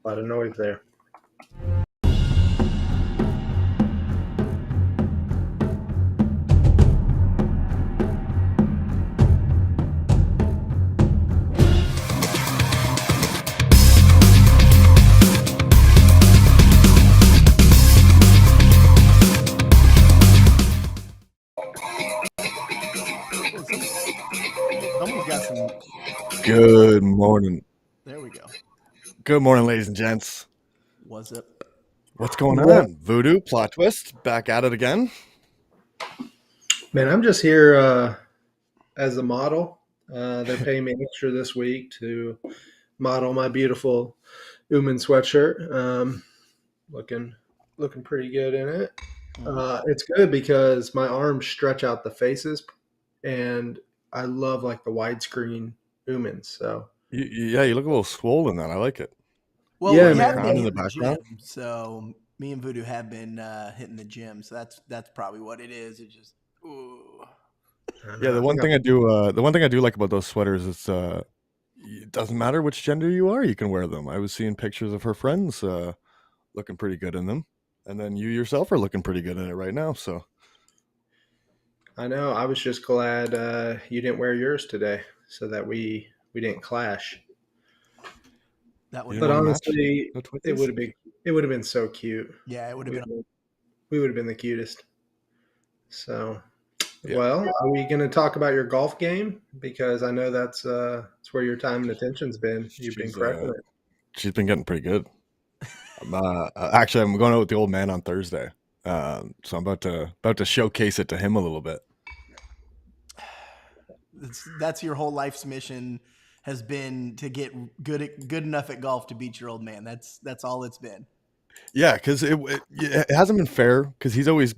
A lot of noise there. Someone's got some. Good morning. There we go. Good morning, ladies and gents. What's up? What's going on? Voodoo, PlotTwist, back at it again. Man, I'm just here as a model. They're paying me extra this week to model my beautiful Uman sweatshirt. Looking pretty good in it. It's good because my arms stretch out the faces, and I love like the widescreen Umans. So Yeah, you look a little swollen. Then I like it. Well, Yeah, we man. have been In the hitting the background? gym, so me and Voodoo have been hitting the gym, so that's probably what it is. It's just, ooh. Yeah, the one thing I do like about those sweaters is it doesn't matter which gender you are, you can wear them. I was seeing pictures of her friends looking pretty good in them, and then you yourself are looking pretty good in it right now. So I know. I was just glad you didn't wear yours today, so that we didn't clash. That would You But wanna match? honestly, No it Twitties? would have been so cute. yeah, it would have been. We would have been the cutest. So, Yeah. well, are we going to talk about your golf game? Because I know that's where your time and attention's been. You've been crushing it. She's been getting pretty good. Actually, I'm going out with the old man on Thursday, so I'm about to showcase it to him a little bit. That's your whole life's mission has been to get good enough at golf to beat your old man. That's all it's been. Yeah, because it hasn't been fair because he's always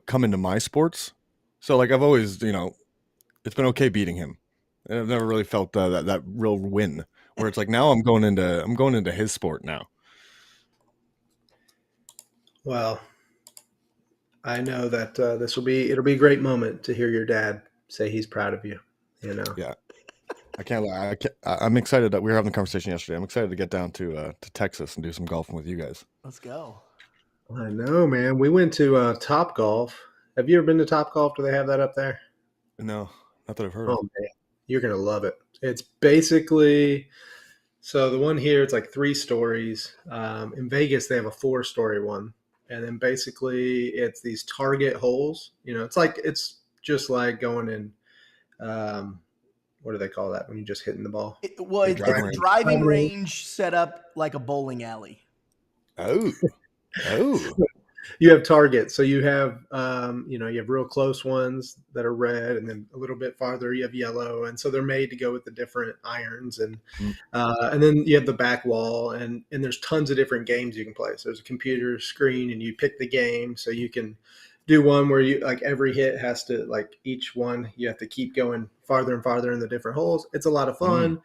come into my sports, so like I've always it's been okay beating him. And I've never really felt that real win where it's like now I'm going into his sport now. Well, I know that it'll be a great moment to hear your dad say he's proud of you. Yeah, I can't lie. I'm excited that we were having a conversation yesterday. I'm excited to get down to Texas and do some golfing with you guys. Let's go. I know, man. We went to Top Golf. Have you ever been to Top Golf? Do they have that up there? No, not that I've heard Oh of. man, you're gonna love it. It's basically so the one here. It's like 3 stories. In Vegas, they have a 4-story one, and then basically it's these target holes. It's just like going in. What do they call that when you just hitting the ball? It's driving a range. driving range set up like a bowling alley. Oh. You have targets, so you have you have real close ones that are red, and then a little bit farther you have yellow, and so they're made to go with the different irons, and then you have the back wall, and there's tons of different games you can play. So there's a computer screen, and you pick the game, so you can do one where you like every hit has to like each one you have to keep going farther and farther in the different holes. It's a lot of fun.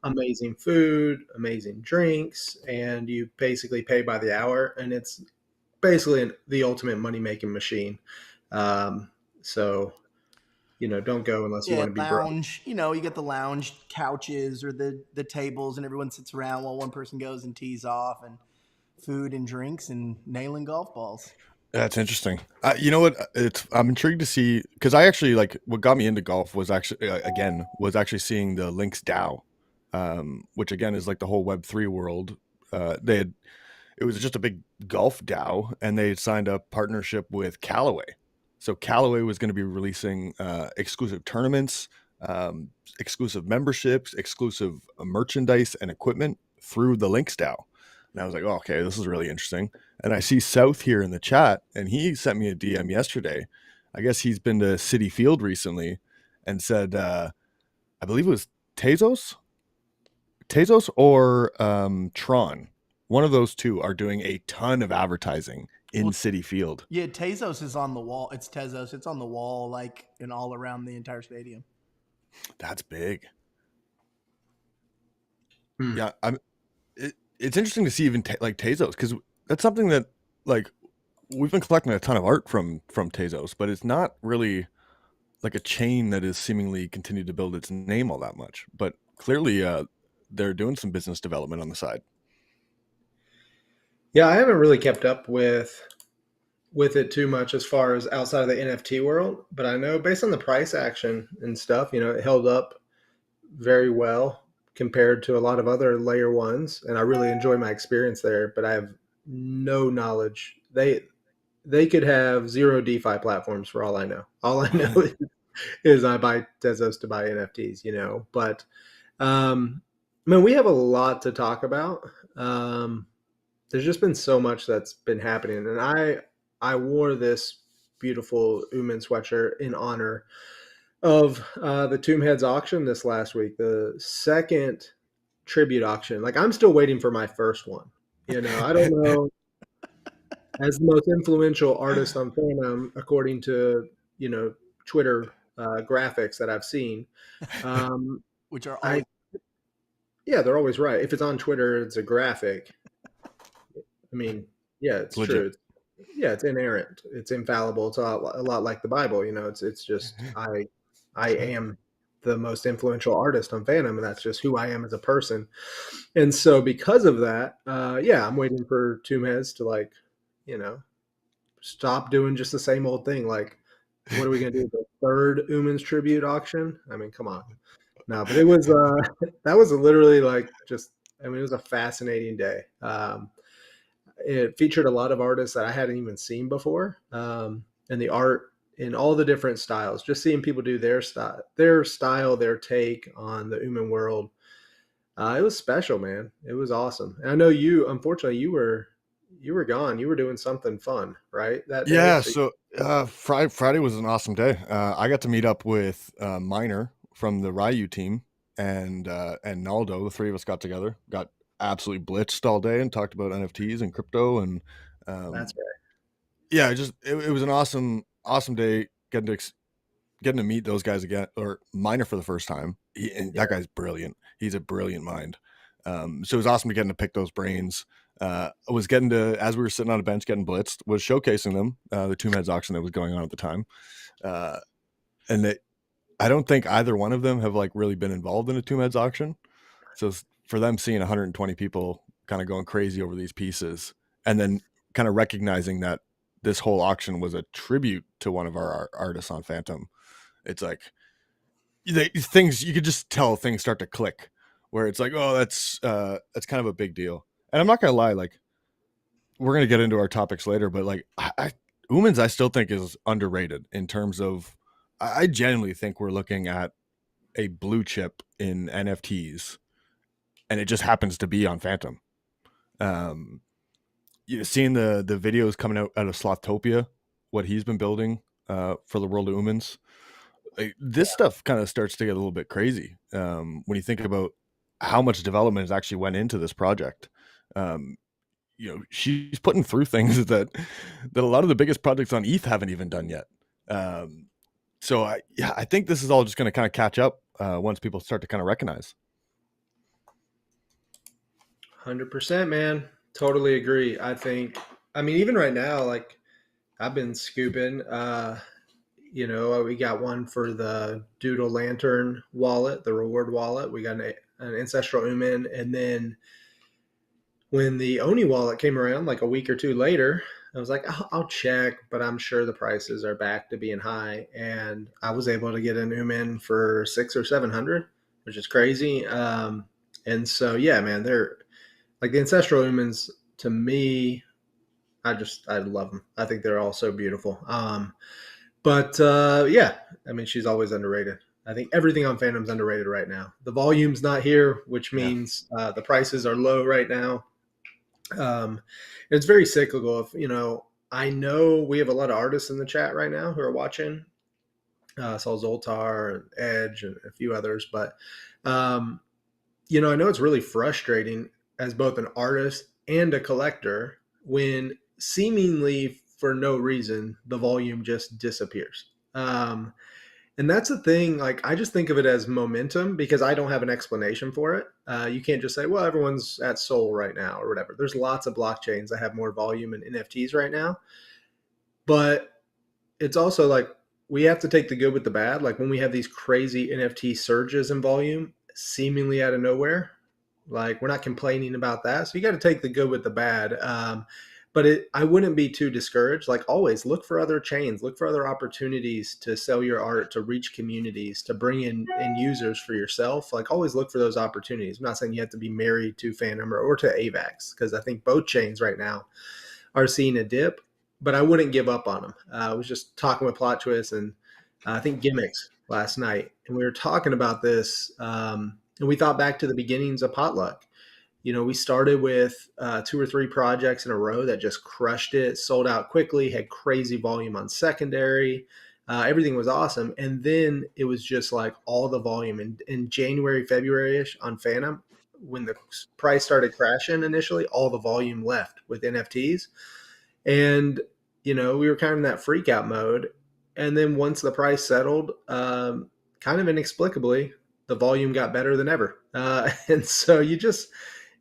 Amazing food, amazing drinks, and you basically pay by the hour, and it's basically the ultimate money-making machine. So, don't go unless you want to be lounge. You get the lounge couches or the tables, and everyone sits around while one person goes and tees off, and food and drinks and nailing golf balls. That's interesting. You know what? I'm intrigued to see because I actually what got me into golf was actually seeing the Lynx DAO, which again is like the whole Web3 world. It was just a big golf DAO, and they had signed a partnership with Callaway. So Callaway was going to be releasing exclusive tournaments, exclusive memberships, exclusive merchandise and equipment through the Lynx DAO. And I was like, oh, okay, this is really interesting. And I see South here in the chat, and he sent me a DM yesterday. I guess he's been to City Field recently and said, I believe it was Tezos or Tron. One of those two are doing a ton of advertising in City Field. Yeah, Tezos is on the wall. It's Tezos. It's on the wall, like, and all around the entire stadium. That's big. Yeah, it's interesting to see even Tezos, because that's something that we've been collecting a ton of art from Tezos, but it's not really like a chain that has seemingly continued to build its name all that much. But clearly, they're doing some business development on the side. Yeah, I haven't really kept up with it too much as far as outside of the NFT world, but I know based on the price action and stuff, it held up very well compared to a lot of other layer ones, and I really enjoy my experience there. But I have no knowledge. They could have zero DeFi platforms for all I know. All I know is I buy Tezos to buy NFTs, But man, we have a lot to talk about. There's just been so much that's been happening, and I wore this beautiful Uman sweatshirt in honor of the Tomb Heads auction this last week, the second tribute auction. Like, I'm still waiting for my first one. I don't know. As the most influential artist on Fantom, according to Twitter graphics that I've seen, um, Which are I always yeah, they're always right. If it's on Twitter, it's a graphic. I mean, yeah, It's it's legit. true. Yeah, it's inerrant. It's infallible. It's a lot like the Bible. It's just I am the most influential artist on Phantom, and that's just who I am as a person. And so because of that, yeah, I'm waiting for Tomb Heads to you know, stop doing just the same old thing. Like, what are we gonna do? The third Uman's tribute auction? I mean, come on. No, but it was that was literally like just I mean, it was a fascinating day. It featured a lot of artists that I hadn't even seen before, and the art in all the different styles. Just seeing people do their style, their take on the Uman world. It was special, man. It was awesome. And I know you. Unfortunately, you were gone. You were doing something fun, right, that day. Yeah, So so Friday was an awesome day. I got to meet up with Miner from the Ryu team and Naldo. The three of us got together, got absolutely blitzed all day, and talked about NFTs and crypto. And that's um, right. yeah, it was an awesome day getting to meet those guys again, or Miner for the first time. And that Yeah, guy's brilliant. He's a brilliant mind. So it was awesome to get to pick those brains. I was getting to, as we were sitting on a bench getting blitzed, was showcasing them, the Tomb Heads auction that was going on at the time. Uh, and I don't think either one of them have like really been involved in a Tomb Heads auction. So for them seeing 120 people kind of going crazy over these pieces and then kind of recognizing that this whole auction was a tribute to one of our artists on Fantom, it's like things you could just tell things start to click where it's like, oh, that's kind of a big deal. And I'm not gonna lie, like we're gonna get into our topics later, but like Umans I still think is underrated in terms of I genuinely think we're looking at a blue chip in NFTs, and it just happens to be on Fantom. Um, seeing the videos coming out of Slothtopia, what he's been building for the world of Umans, like, this stuff kind of starts to get a little bit crazy when you think about how much development has actually went into this project. Um, she's putting through things that a lot of the biggest projects on ETH haven't even done yet. Um, so I think this is all just going to kind of catch up once people start to kind of recognize. 100%, man. Totally agree. I mean, even right now, like I've been scooping. We got one for the Doodle Lantern wallet, the reward wallet. We got an Ancestral Uman. And then when the Oni wallet came around like a week or two later, I was like, I'll check, but I'm sure the prices are back to being high. And I was able to get an Uman for 600 or 700, which is crazy. And so, yeah, man, they're like the Ancestral Umans to me. I love them. I think they're all so beautiful. But yeah, I mean, she's always underrated. I think everything on Phantom's underrated right now. The volume's not here, which Yeah. means the prices are low right now. It's very cyclical. I know we have a lot of artists in the chat right now who are watching. I saw Zoltar and Edge and a few others, but um, I know it's really frustrating as both an artist and a collector when seemingly for no reason the volume just disappears. And that's the thing. Like, I just think of it as momentum because I don't have an explanation for it. You can't just say, well, everyone's at Sol right now or whatever. There's lots of blockchains that have more volume in NFTs right now. But it's also like we have to take the good with the bad. Like when we have these crazy NFT surges in volume, seemingly out of nowhere, Like, we're not complaining about that. So you got to take the good with the bad. But I wouldn't be too discouraged. Like, always look for other chains, look for other opportunities to sell your art, to reach communities, to bring in users for yourself. Like, always look for those opportunities. I'm not saying you have to be married to Fantom or to AVAX, because I think both chains right now are seeing a dip, but I wouldn't give up on them. I was just talking with PlotTwist and I think Gimmicks last night, and we were talking about this, and we thought back to the beginnings of Potluck. We started with 2 or 3 projects in a row that just crushed it, sold out quickly, had crazy volume on secondary. Everything was awesome. And then it was just like all the volume in January, February-ish on Phantom, when the price started crashing initially, all the volume left with NFTs. And, we were kind of in that freak out mode. And then once the price settled, kind of inexplicably, the volume got better than ever. And so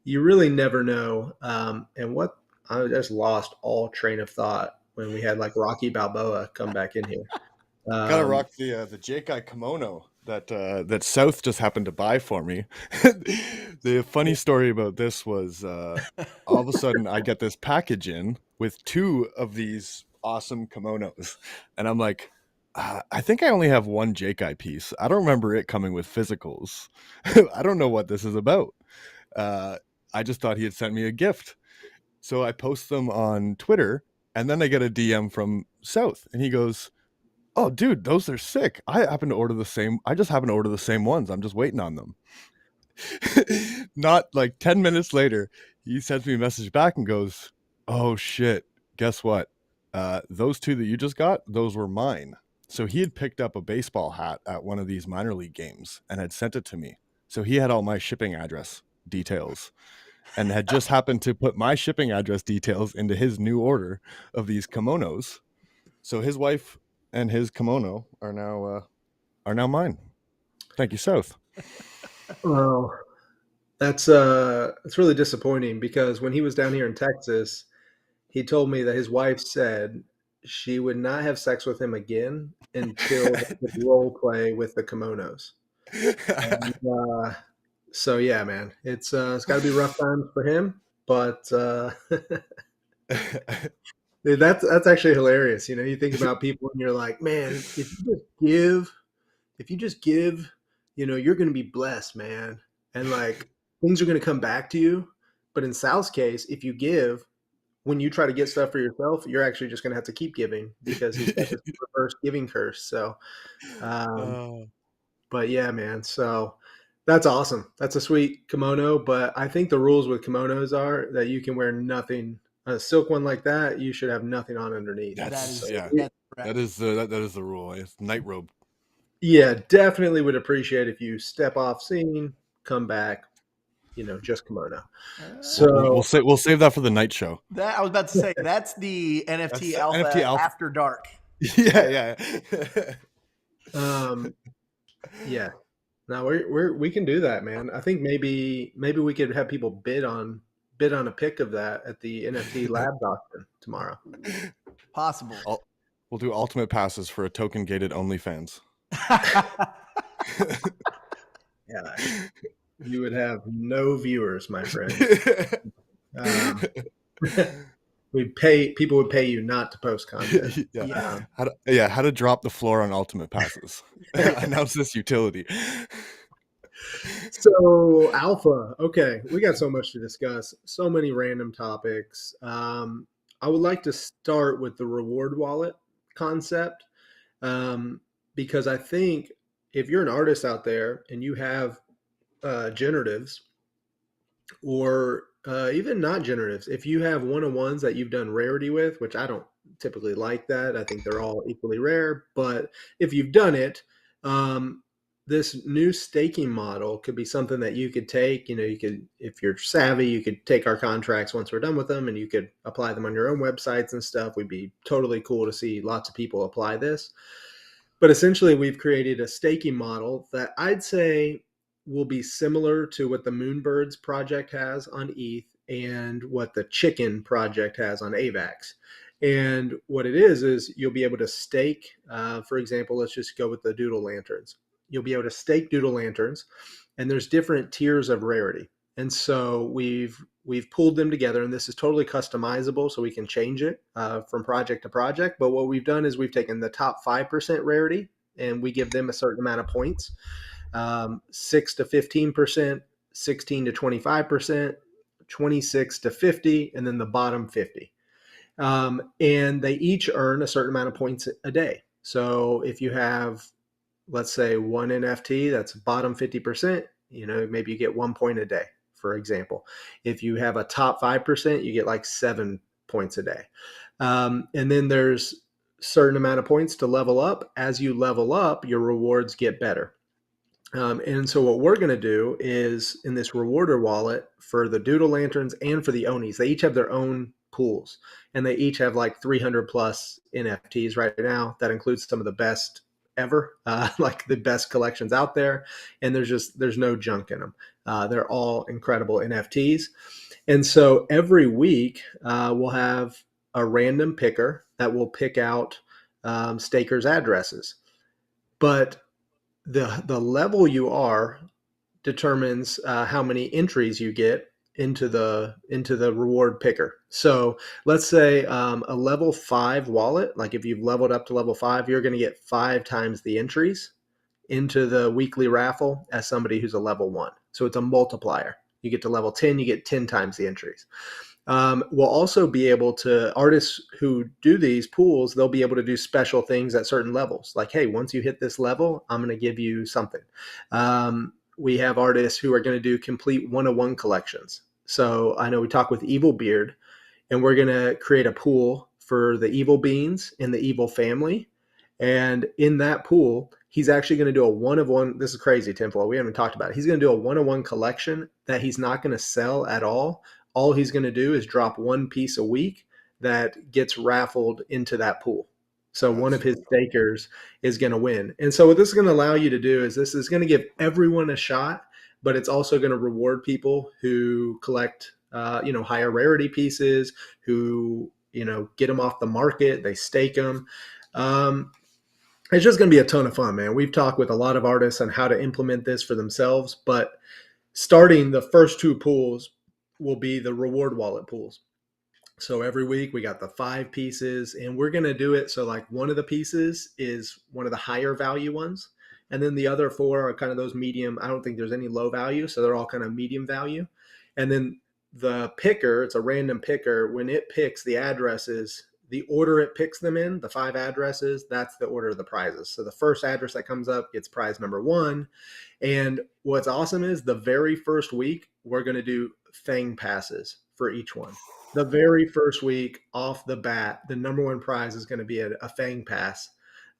you really never know. And what I just lost all train of thought when we had like Rocky Balboa come back in here. Gotta Um, rock the Jake kimono that South just happened to buy for me. The funny story about this was all of a sudden I get this package in with 2 of these awesome kimonos, and I'm like, I think I only have one Jake piece. I don't remember it coming with physicals. I don't know what this is about. Uh, I just thought he had sent me a gift, so I post them on Twitter, and then I get a DM from South, and he goes, "Oh, dude, those are sick. I just happen to order the same ones. I'm just waiting on them." Not like 10 minutes later, he sends me a message back and goes, "Oh shit, guess what? Those 2 that you just got, those were mine." So he had picked up a baseball hat at one of these minor league games and had sent it to me. So he had all my shipping address details and had just happened to put my shipping address details into his new order of these kimonos. So his wife and his kimono are now mine. Thank you, South. well, that's it's really disappointing, because when he was down here in Texas, he told me that his wife said she would not have sex with him again until they could role play with the kimonos. And, so yeah, man, it's got to be rough times for him, but dude, that's actually hilarious. You think about people and you're like, man, if you just give, you're going to be blessed, man, and like things are going to come back to you. But in Sal's case, if you give, when you try to get stuff for yourself, you're actually just going to have to keep giving, because he's got this reverse giving curse. So, um, Oh, but yeah, man. So that's awesome. That's a sweet kimono. But I think the rules with kimonos are that you can wear nothing. A silk one like that, you should have nothing on underneath. That that's So, is yeah. that's correct. That is the rule. It's night robe. yeah, definitely would appreciate if you step off scene, come back, just kimono. So, We'll save that for the night show. That I was about to say that's the NFT That's alpha NFT Alpha. after dark. Yeah, yeah. um, yeah, no, we can do that, man. I think maybe we could have people bid on a pic of that at the NFT lab auction tomorrow. Possible. We'll do ultimate passes for a token gated OnlyFans. Yeah, you would have no viewers, my friend. People would pay you not to post content. Yeah. How to drop the floor on ultimate passes. Announce this utility. So alpha, okay, we got so much to discuss, so many random topics. I would like to start with the reward wallet concept, um, because I think if you're an artist out there and you have generatives, or even not generatives, if you have one-on-ones that you've done rarity with, which I don't typically like that, I think they're all equally rare, but if you've done it, um, this new staking model could be something that you could take. You could, if you're savvy, you could take our contracts once we're done with them and you could apply them on your own websites and stuff. We'd be totally cool to see lots of people apply this. But essentially, we've created a staking model that I'd say will be similar to what the Moonbirds project has on ETH and what the Chicken project has on AVAX. And what it is you'll be able to stake, for example, let's just go with the Doodle Lanterns. You'll be able to stake Doodle Lanterns, and there's different tiers of rarity. And so we've pulled them together, and this is totally customizable, so we can change it from project to project. But what we've done is we've taken the top 5% rarity, and we give them a certain amount of points, 6 to 15%, 16 to 25%, 26 to 50, and then the bottom 50. And they each earn a certain amount of points a day. So if you have, let's say, one NFT that's bottom 50%, maybe you get 1 point a day, for example. If you have a top 5%, you get like 7 points a day. And then there's certain amount of points to level up. As you level up, your rewards get better. And so what we're going to do is in this rewarder wallet for the Doodle Lanterns and for the Onis, they each have their own pools, and they each have like 300 plus NFTs right now. That includes some of the best ever, like the best collections out there. And there's no junk in them. They're all incredible NFTs. And so every week we'll have a random picker that will pick out stakers' addresses. But the level you are determines how many entries you get into the reward picker. So let's say a level 5 wallet, like if you've leveled up to level 5, you're going to get 5 times the entries into the weekly raffle as somebody who's a level 1. So it's a multiplier. You get to level 10, you get 10 times the entries. We'll also be able to, artists who do these pools, they'll be able to do special things at certain levels. Like, hey, once you hit this level, I'm going to give you something. We have artists who are going to do complete 101 collections. So I know we talked with Evil Beard, and we're going to create a pool for the Evil Beans and the Evil family. And in that pool, he's actually going to do a 1-of-1. This is crazy, Tinfoil. We haven't talked about it. He's going to do a 1-of-1 collection that he's not going to sell at all. All he's going to do is drop one piece a week that gets raffled into that pool. So one of his stakers is going to win. And so what this is going to allow you to do is this is going to give everyone a shot, but it's also going to reward people who collect, higher rarity pieces, who, get them off the market, they stake them. It's just going to be a ton of fun, man. We've talked with a lot of artists on how to implement this for themselves, but starting the first 2 pools will be the reward wallet pools. So every week we got the 5 pieces, and we're going to do it so like one of the pieces is one of the higher value ones, and then the other 4 are kind of those medium. I don't think there's any low value, so they're all kind of medium value. And then the picker, it's a random picker. When it picks the addresses, the order it picks them in, the 5 addresses, that's the order of the prizes. So the first address that comes up gets prize number 1. And what's awesome is the very first week, we're going to do Fang passes for each one. The very first week off the bat, the number 1 prize is going to be a Fang pass.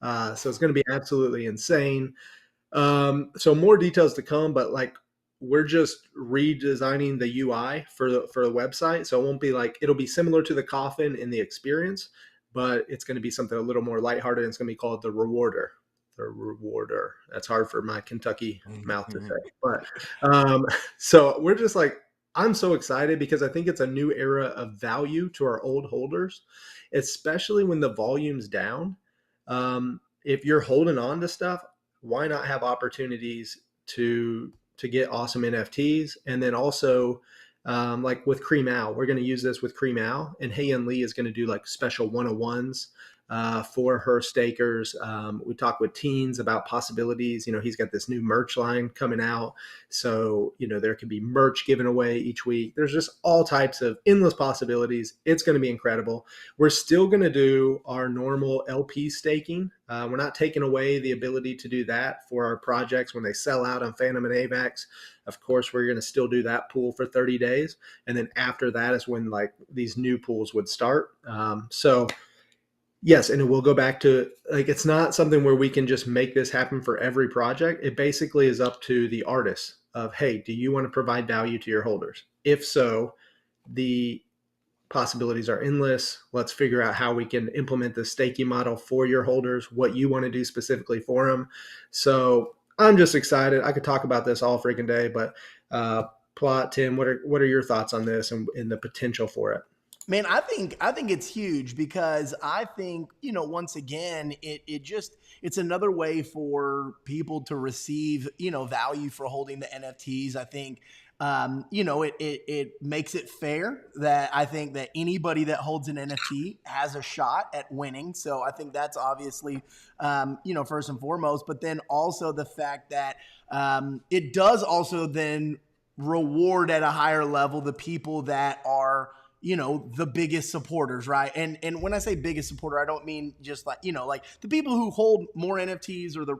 So it's going to be absolutely insane. So more details to come, but like we're just redesigning the UI for the website. So it won't be like, it'll be similar to the coffin in the experience, but it's going to be something a little more lighthearted. And it's going to be called the Rewarder. The Rewarder. That's hard for my Kentucky mouth to say. But so we're just like, I'm so excited because I think it's a new era of value to our old holders, especially when the volume's down. If you're holding on to stuff, why not have opportunities to get awesome NFTs? And then also, like with Cream Al, we're going to use this with Cream Al, and Heian Lee is going to do like special 101s for her stakers. We talked with Teens about possibilities. He's got this new merch line coming out. So, there could be merch given away each week. There's just all types of endless possibilities. It's going to be incredible. We're still going to do our normal LP staking. We're not taking away the ability to do that for our projects when they sell out on Fantom and AVAX. Of course, we're going to still do that pool for 30 days. And then after that is when like these new pools would start. Yes, and it will go back to like it's not something where we can just make this happen for every project. It basically is up to the artist of, hey, do you want to provide value to your holders? If so, the possibilities are endless. Let's figure out how we can implement the staking model for your holders, what you want to do specifically for them. So I'm just excited. I could talk about this all freaking day, but Plot, Tim, what are your thoughts on this and the potential for it? Man, I think it's huge because I think, once again, it's another way for people to receive, value for holding the NFTs. I think it makes it fair that I think that anybody that holds an NFT has a shot at winning. So I think that's obviously, first and foremost, but then also the fact that it does also then reward at a higher level the people that are the biggest supporters, right? And when I say biggest supporter, I don't mean just like like the people who hold more NFTs or the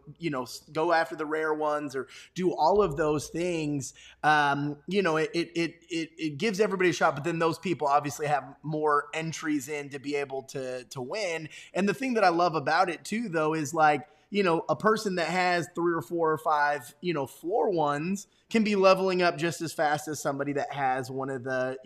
go after the rare ones or do all of those things. It gives everybody a shot, but then those people obviously have more entries in to be able to win. And the thing that I love about it too, though, is like a person that has 3 or 4 or 5 floor ones can be leveling up just as fast as somebody that has one of the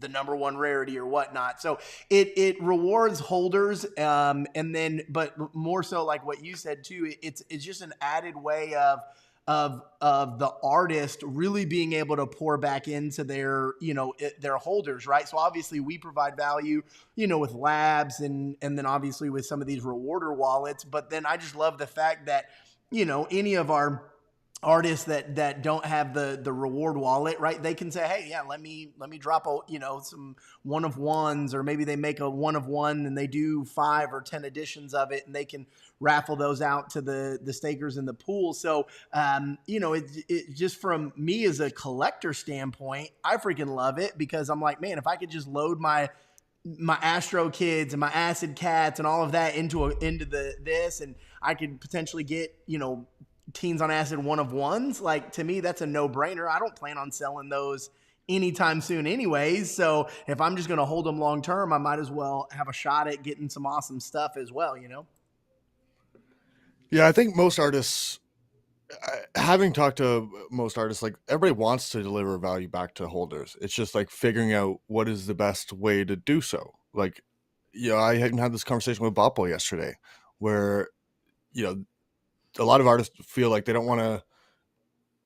the number one rarity or whatnot. So it rewards holders, and then but more so like what you said too. It's just an added way of the artist really being able to pour back into their their holders, right? So obviously we provide value with labs and then obviously with some of these rewarder wallets, but then I just love the fact that any of our artists that don't have the reward wallet, right, they can say, hey, yeah, let me drop some one of ones, or maybe they make a one of one and they do 5 or 10 editions of it and they can raffle those out to the stakers in the pool. So it just from me as a collector standpoint, I freaking love it, because I'm like, man, if I could just load my Astro Kids and my Acid Cats and all of that into this, and I could potentially get Teens on Acid one of ones, like, to me that's a no-brainer. I don't plan on selling those anytime soon anyways, so if I'm just going to hold them long term, I might as well have a shot at getting some awesome stuff as well. Yeah, I think most artists, having talked to most artists, like, everybody wants to deliver value back to holders. It's just like figuring out what is the best way to do so. Like, I hadn't had this conversation with Boppo yesterday, where a lot of artists feel like they don't want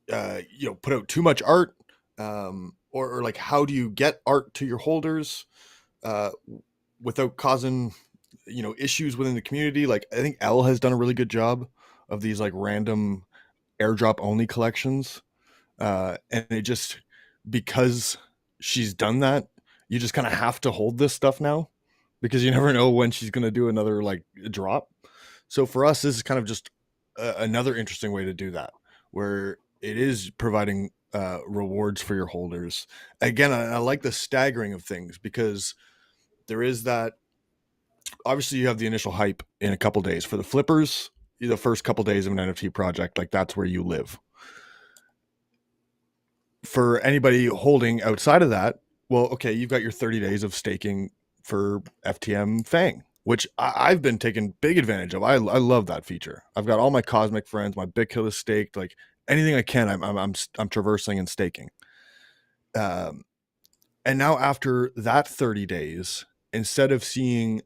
to put out too much art, or like, how do you get art to your holders uh, without causing issues within the community. Like, I think Elle has done a really good job of these like random airdrop only collections, and it just, because she's done that, you just kind of have to hold this stuff now, because you never know when she's going to do another like drop. So for us, this is kind of just another interesting way to do that, where it is providing rewards for your holders. Again, I like the staggering of things, because there is that, obviously you have the initial hype in a couple days. For the flippers, the first couple days of an NFT project, like, that's where you live. For anybody holding outside of that, well, okay, you've got your 30 days of staking for FTM Fang, which I've been taking big advantage of. I love that feature. I've got all my Cosmic friends, my Big Kill is staked, like anything I can, I'm traversing and staking. And now after that 30 days, instead of seeing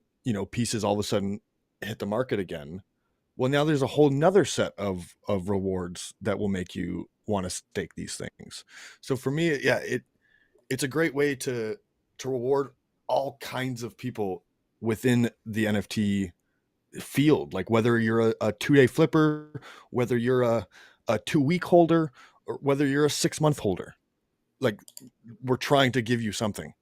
pieces all of a sudden hit the market again, well, now there's a whole nother set of rewards that will make you want to stake these things. So for me, yeah, it's a great way to reward all kinds of people within the NFT field. Like, whether you're a 2-day flipper, whether you're a 2-week holder, or whether you're a 6-month holder, like, we're trying to give you something.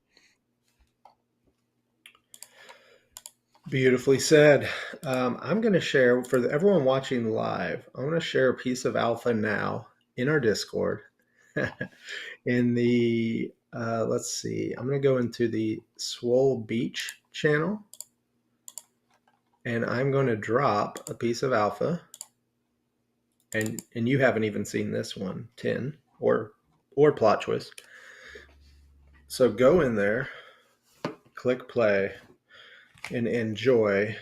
Beautifully said. I'm going to share for everyone watching live. I want to share a piece of alpha now in our Discord. In the let's see, I'm going to go into the Swole Beach channel, and I'm going to drop a piece of alpha. And you haven't even seen this one, Tin or PlotTwist. So go in there, click play, and enjoy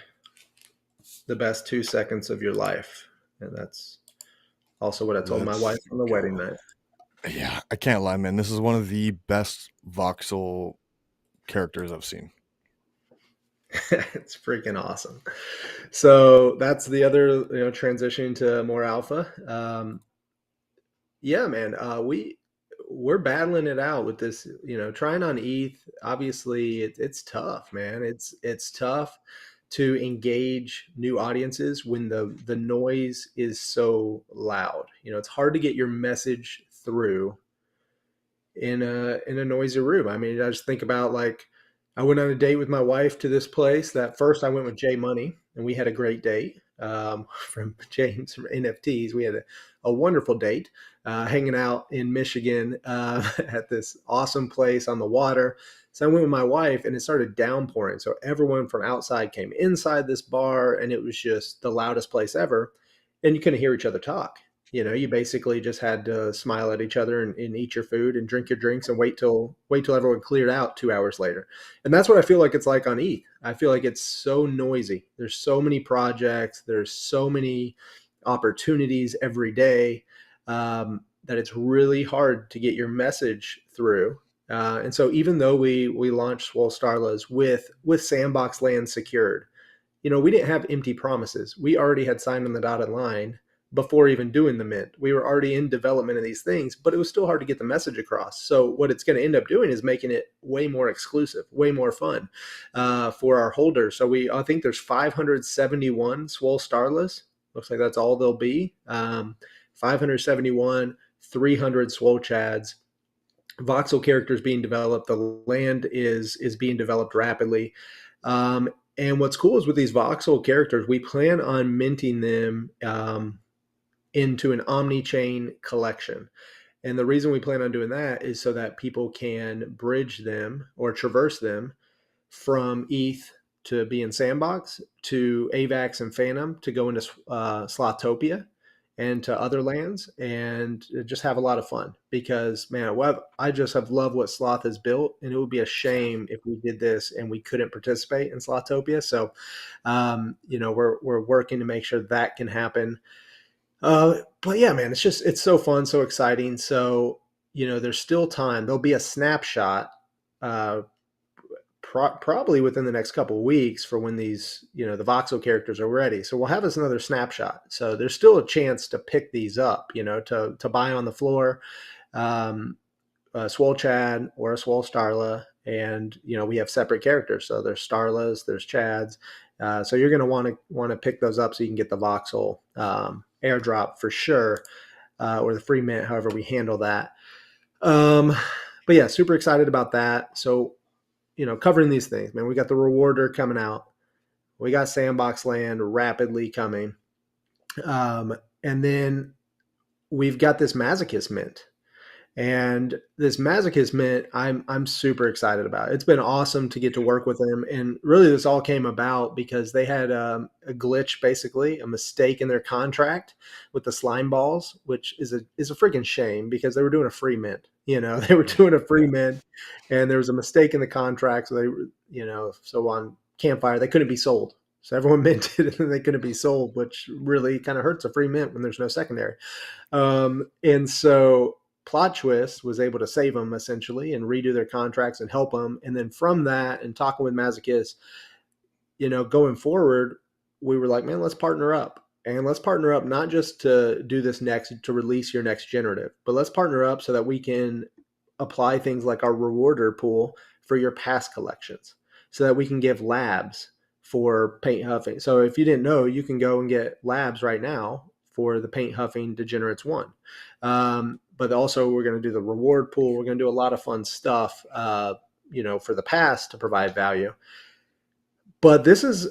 the best 2 seconds of your life. And that's also what I told my wife on the wedding night. Yeah, I can't lie, man. This is one of the best voxel characters I've seen. It's freaking awesome. So that's the other, transitioning to more alpha. Yeah, man. We're battling it out with this, trying on ETH. Obviously, it's tough, man. It's tough to engage new audiences when the noise is so loud. It's hard to get your message through in a noisy room. I mean, I just think about like I went on a date with my wife to this place. That first I went with Jay Money, and we had a great date. From James from NFTs, we had a wonderful date, hanging out in Michigan at this awesome place on the water. So I went with my wife, and it started downpouring. So everyone from outside came inside this bar, and it was just the loudest place ever. And you couldn't hear each other talk. You know, you basically just had to smile at each other and eat your food and drink your drinks and wait till everyone cleared out 2 hours later. And that's what I feel like it's like on ETH. I feel like it's so noisy. There's so many projects. There's so many opportunities every day, that it's really hard to get your message through. And so even though we launched Swole Starlas with sandbox land secured, you know, we didn't have empty promises. We already had signed on the dotted line before even doing the mint. We were already in development of these things, but it was still hard to get the message across. So what it's going to end up doing is making it way more exclusive, way more fun for our holders. So I think there's 571 Swole Starless. Looks like that's all there'll be. 571, 300 Swole Chads. Voxel characters being developed. The land is being developed rapidly. And what's cool is with these voxel characters, we plan on minting them into an omni-chain collection. And the reason we plan on doing that is so that people can bridge them or traverse them from ETH to be in Sandbox, to AVAX and Fantom to go into Slothopia and to other lands, and just have a lot of fun. Because man, I just have loved what Sloth has built, and it would be a shame if we did this and we couldn't participate in Slothopia. So, you know, we're working to make sure that can happen. But yeah, man, it's so fun, so exciting. So, you know, there's still time. There'll be a snapshot, probably within the next couple of weeks for when these, you know, the voxel characters are ready. So we'll have us another snapshot. So there's still a chance to pick these up, you know, to buy on the floor, a Swole Chad or a Swole Starla. And, you know, we have separate characters. So there's Starlas, there's Chads. So you're going to want to pick those up so you can get the voxel airdrop for sure, or the free mint, however we handle that. But yeah, super excited about that. So, you know, covering these things, man, we got the rewarder coming out. We got Sandbox Land rapidly coming. And then we've got this Masochist mint. And this Masochist mint, I'm super excited about. It's been awesome to get to work with them. And really this all came about because they had a glitch, basically a mistake in their contract with the slime balls, which is a freaking shame because they were doing a free mint. You know, they were doing a free mint, and there was a mistake in the contract. So they, you know, so on Campfire, they couldn't be sold. So everyone minted and they couldn't be sold, which really kind of hurts a free mint when there's no secondary. And so PlotTwist was able to save them essentially and redo their contracts and help them. And then from that and talking with Masochist, you know, going forward, we were like, man, let's partner up. And let's partner up not just to do this next, to release your next generative, but let's partner up so that we can apply things like our rewarder pool for your past collections, so that we can give labs for paint huffing. So if you didn't know, you can go and get labs right now for the paint huffing Degenerates 1. But also we're going to do the reward pool. We're going to do a lot of fun stuff, you know, for the past to provide value. But this is,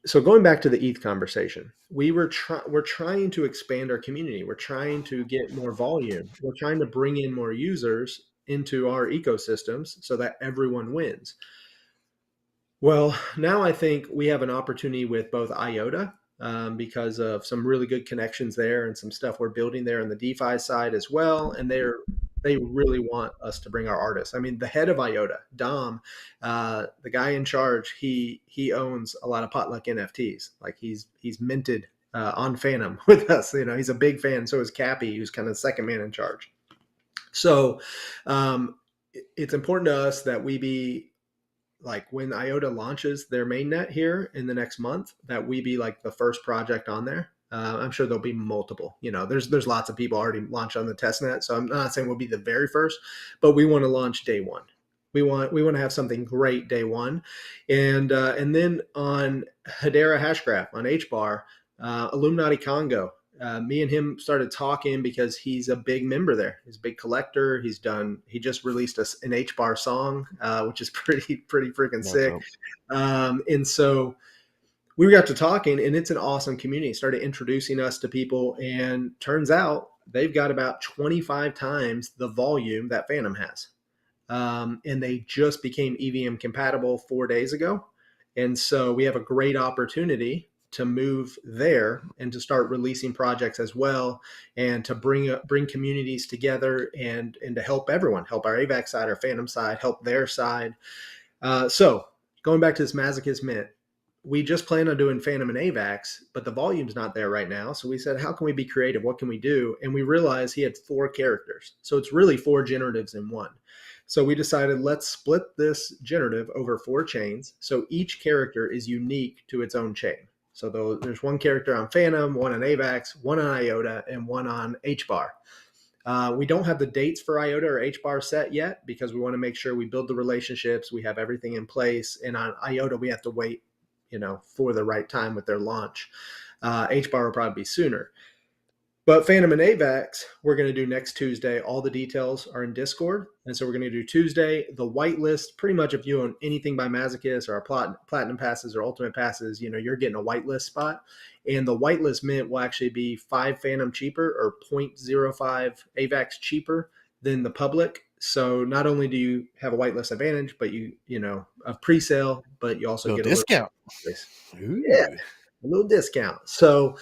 so going back to the ETH conversation, we're trying to expand our community. We're trying to get more volume. We're trying to bring in more users into our ecosystems so that everyone wins. Well, now I think we have an opportunity with both IOTA, because of some really good connections there and some stuff we're building there on the DeFi side as well. And they really want us to bring our artists. I mean, the head of IOTA, Dom, the guy in charge, he owns a lot of Potluck NFTs. Like he's minted on Fantom with us. You know, he's a big fan. So is Cappy, who's kind of second man in charge. So it's important to us that we be like, when IOTA launches their mainnet here in the next month, that we be like the first project on there. I'm sure there'll be multiple. You know, there's lots of people already launched on the testnet, so I'm not saying we'll be the very first, but we want to launch day one. We want to have something great day one, and then on Hedera Hashgraph on HBAR, Illuminati Congo me and him started talking because he's a big member there. He's a big collector. He just released an H-bar song, which is pretty freaking That's sick. up. And so we got to talking, and it's an awesome community. Started introducing us to people, and turns out they've got about 25 times the volume that Fantom has. And they just became EVM compatible 4 days ago. And so we have a great opportunity to move there and to start releasing projects as well, and to bring communities together, and to help everyone, help our AVAX side, our Fantom side, help their side. So going back to this Masochist Mint, we just plan on doing Fantom and AVAX, but the volume's not there right now. So we said, how can we be creative? What can we do? And we realized he had 4 characters. So it's really 4 generatives in one. So we decided, let's split this generative over 4 chains. So each character is unique to its own chain. So there's 1 character on Fantom, 1 on AVAX, 1 on IOTA, and 1 on HBAR. We don't have the dates for IOTA or HBAR set yet, because we want to make sure we build the relationships, we have everything in place. And on IOTA, we have to wait, for the right time with their launch. HBAR will probably be sooner. But Fantom and AVAX, we're going to do next Tuesday. All the details are in Discord. And so we're going to do Tuesday. The whitelist, pretty much if you own anything by Masochist or our platinum passes or ultimate passes, you're getting a whitelist spot. And the whitelist mint will actually be 5 Fantom cheaper, or 0.05 AVAX cheaper than the public. So not only do you have a whitelist advantage, but a pre-sale, but you also get a discount. Yeah, a little discount. So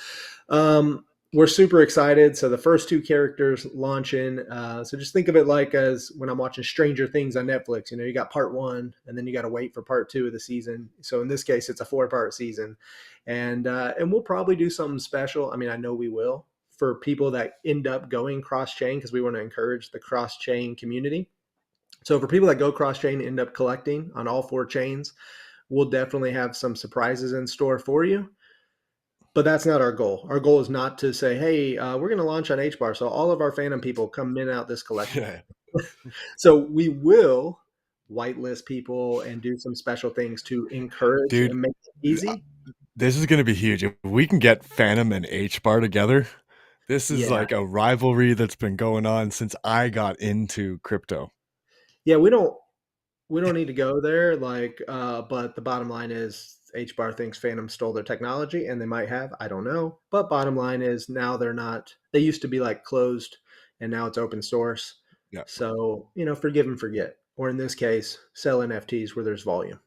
we're super excited. So the first 2 characters launching. So just think of it like as when I'm watching Stranger Things on Netflix. You got part 1, and then you got to wait for part 2 of the season. So in this case, it's a 4-part season, and we'll probably do something special. I mean, I know we will, for people that end up going cross-chain, because we want to encourage the cross-chain community. So for people that go cross-chain, end up collecting on all 4 chains, we'll definitely have some surprises in store for you. But that's not our goal. Our goal is not to say, hey, we're going to launch on HBAR, so all of our Fantom people come in out this collection. Yeah. So we will whitelist people and do some special things to encourage and make it easy. This is going to be huge. If we can get Fantom and HBAR together, this is like a rivalry that's been going on since I got into crypto. Yeah, we don't need to go there, but the bottom line is HBAR thinks Fantom stole their technology, and they might have, I don't know. But bottom line is, now they're not. They used to be like closed, and now it's open source. Yeah. So, forgive and forget. Or in this case, sell NFTs where there's volume,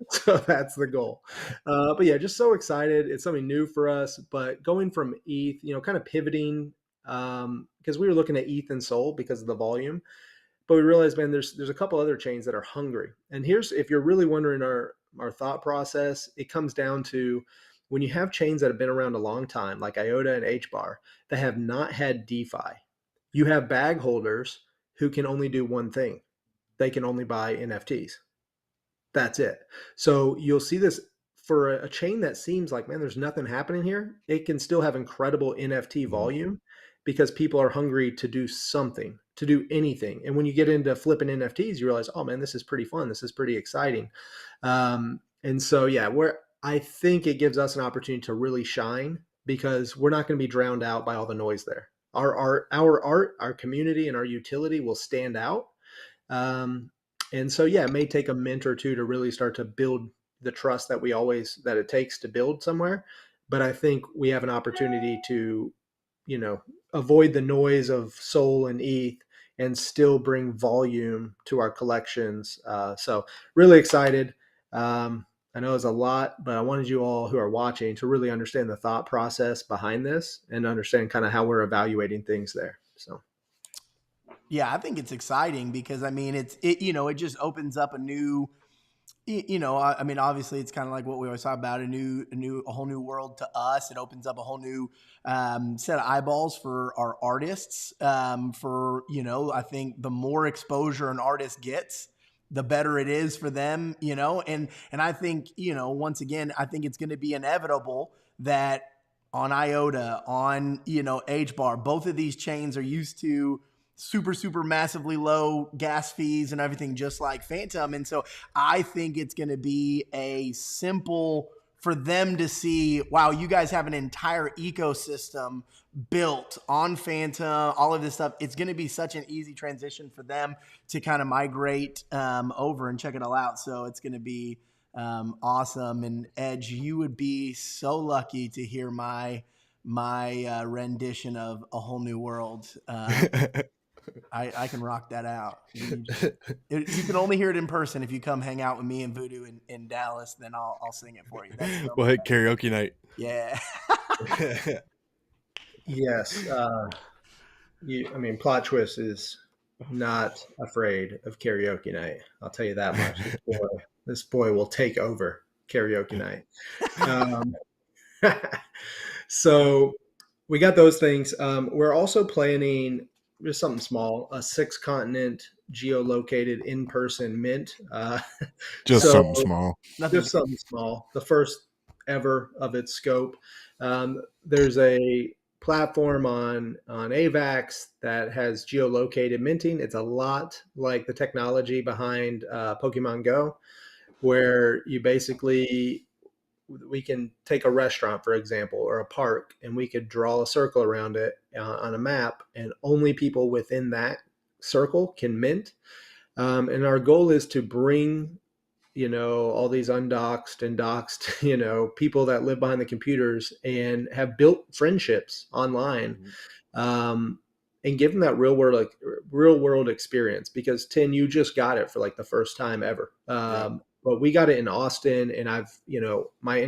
So that's the goal. But yeah, just so excited. It's something new for us. But going from ETH, kind of pivoting, because we were looking at ETH and Sol because of the volume. But we realized, man, there's a couple other chains that are hungry. And if you're really wondering our thought process, it comes down to, when you have chains that have been around a long time, like IOTA and HBAR, that have not had DeFi, you have bag holders who can only do one thing. They can only buy NFTs. That's it. So you'll see this for a chain that seems like, man, there's nothing happening here. It can still have incredible NFT volume, because people are hungry to do something, to do anything. And when you get into flipping NFTs, you realize, oh man, this is pretty fun. This is pretty exciting. And so, yeah, I think it gives us an opportunity to really shine, because we're not going to be drowned out by all the noise there. Our art, our community, and our utility will stand out. And so, yeah, it may take a mint or 2 to really start to build the trust that it takes to build somewhere. But I think we have an opportunity to, avoid the noise of Sol and ETH and still bring volume to our collections. So really excited. I know it's a lot, but I wanted you all who are watching to really understand the thought process behind this, and understand kind of how we're evaluating things there. So. Yeah, I think it's exciting, because I mean, it just opens up a new, I mean, obviously it's kind of like what we always talk about, a whole new world to us. It opens up a whole new set of eyeballs for our artists. I think the more exposure an artist gets, the better it is for them, and I think, once again, I think it's going to be inevitable that on IOTA, on, HBAR, both of these chains are used to super massively low gas fees and everything, just like Fantom. And so I think it's going to be a simple for them to see, wow, you guys have an entire ecosystem built on Fantom, all of this stuff. It's going to be such an easy transition for them to kind of migrate over and check it all out. So it's going to be awesome. And Edge, you would be so lucky to hear my rendition of A Whole New World. I can rock that out. You can only hear it in person. If you come hang out with me and Voodoo in Dallas, then I'll sing it for you. We'll hit karaoke night. Yeah. Yes. PlotTwist is not afraid of karaoke night. I'll tell you that much. This boy will take over karaoke night. So we got those things. We're also planning just something small, a 6-continent geolocated in-person mint. Just something small. Just something small. The first ever of its scope. There's a platform on AVAX that has geolocated minting. It's a lot like the technology behind Pokemon Go, where you basically, we can take a restaurant, for example, or a park, and we could draw a circle around it on a map, and only people within that circle can mint. And our goal is to bring, all these undoxed and doxed, people that live behind the computers and have built friendships online, and give them that real world experience. Because Tin, you just got it for like the first time ever. But we got it in Austin, and I've, my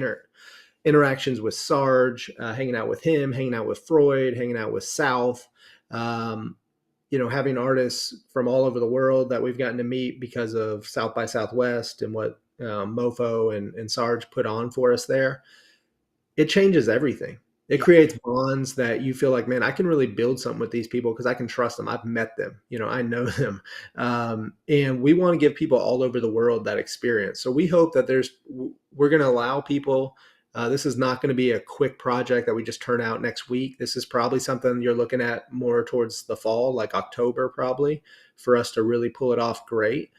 interactions with Sarge, hanging out with him, hanging out with Freud, hanging out with South, having artists from all over the world that we've gotten to meet because of South by Southwest and what Mofo and Sarge put on for us there. It changes everything. It creates bonds that you feel like, man, I can really build something with these people because I can trust them. I've met them, I know them. And we want to give people all over the world that experience. So we hope that we're going to allow people, this is not going to be a quick project that we just turn out next week. This is probably something you're looking at more towards the fall, like October, probably, for us to really pull it off great.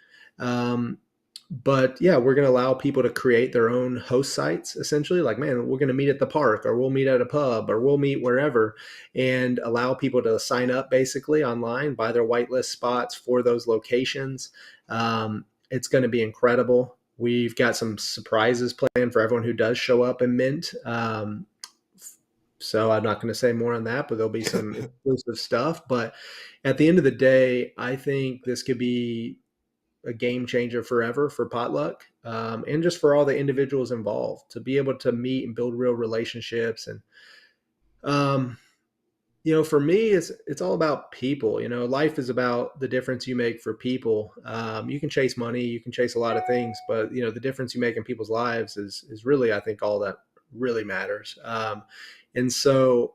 But yeah, we're going to allow people to create their own host sites, essentially. Like, man, we're going to meet at the park, or we'll meet at a pub, or we'll meet wherever, and allow people to sign up basically online, buy their whitelist spots for those locations. It's going to be incredible. We've got some surprises planned for everyone who does show up and mint. So I'm not going to say more on that, but there'll be some exclusive stuff. But at the end of the day, I think this could be a game changer forever for Potluck, and just for all the individuals involved to be able to meet and build real relationships. And, for me, it's all about people. Life is about the difference you make for people. You can chase money, you can chase a lot of things, but the difference you make in people's lives is really, I think, all that really matters. And so,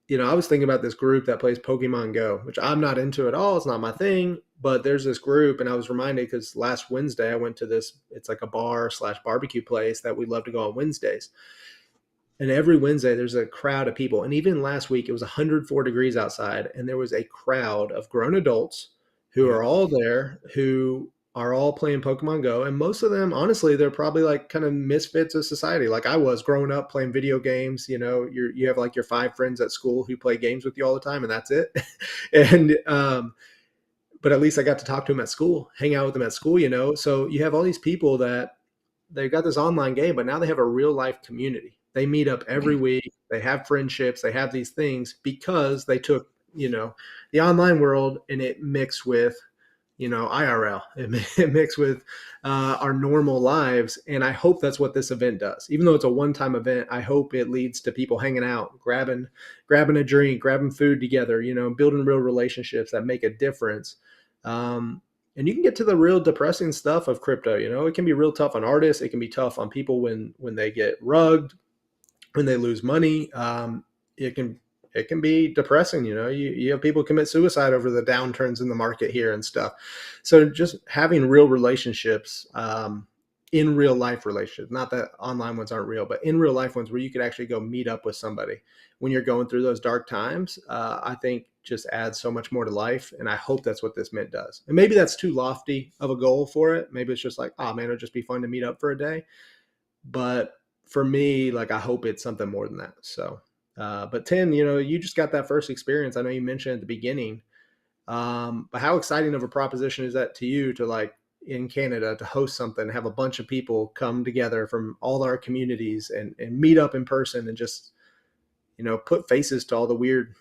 I was thinking about this group that plays Pokemon Go, which I'm not into at all. It's not my thing, but there's this group, and I was reminded because last Wednesday I went to this, it's like a bar/barbecue place that we love to go on Wednesdays. And every Wednesday there's a crowd of people. And even last week it was 104 degrees outside, and there was a crowd of grown adults who are all there, who are all playing Pokemon Go. And most of them, honestly, they're probably like kind of misfits of society. Like I was growing up playing video games. You have like your 5 friends at school who play games with you all the time, and that's it. And but at least I got to talk to them at school, hang out with them at school. So you have all these people that they've got this online game, but now they have a real life community. They meet up every week. They have friendships. They have these things because they took, the online world, and it mixed with, IRL. It mixed with our normal lives. And I hope that's what this event does. Even though it's a one-time event, I hope it leads to people hanging out, grabbing a drink, grabbing food together, building real relationships that make a difference. And you can get to the real depressing stuff of crypto. It can be real tough on artists. It can be tough on people when they get rugged, when they lose money. It can be depressing. You have people commit suicide over the downturns in the market here and stuff. So just having real relationships, in real life relationships, not that online ones aren't real, but in real life ones where you could actually go meet up with somebody when you're going through those dark times, I think just adds so much more to life. And I hope that's what this mint does. And maybe that's too lofty of a goal for it. Maybe it's just like, oh man, it'll just be fun to meet up for a day. But for me, like I hope it's something more than that. So, but 10, you just got that first experience. I know you mentioned at the beginning, but how exciting of a proposition is that to you to like in Canada to host something, have a bunch of people come together from all our communities and meet up in person and just, put faces to all the weird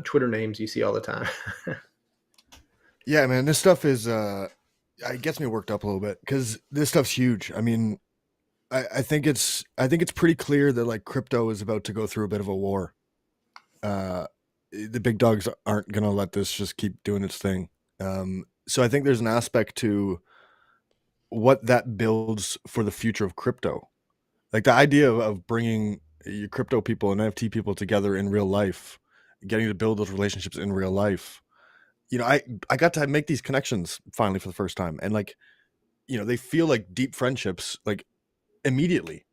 Twitter names you see all the time. Yeah, man, this stuff is it gets me worked up a little bit because this stuff's huge. I mean, I think it's pretty clear that like crypto is about to go through a bit of a war. The big dogs aren't gonna let this just keep doing its thing. So I think there's an aspect to what that builds for the future of crypto. Like the idea of bringing your crypto people and NFT people together in real life, getting to build those relationships in real life. I got to make these connections finally for the first time, and like, they feel like deep friendships like immediately.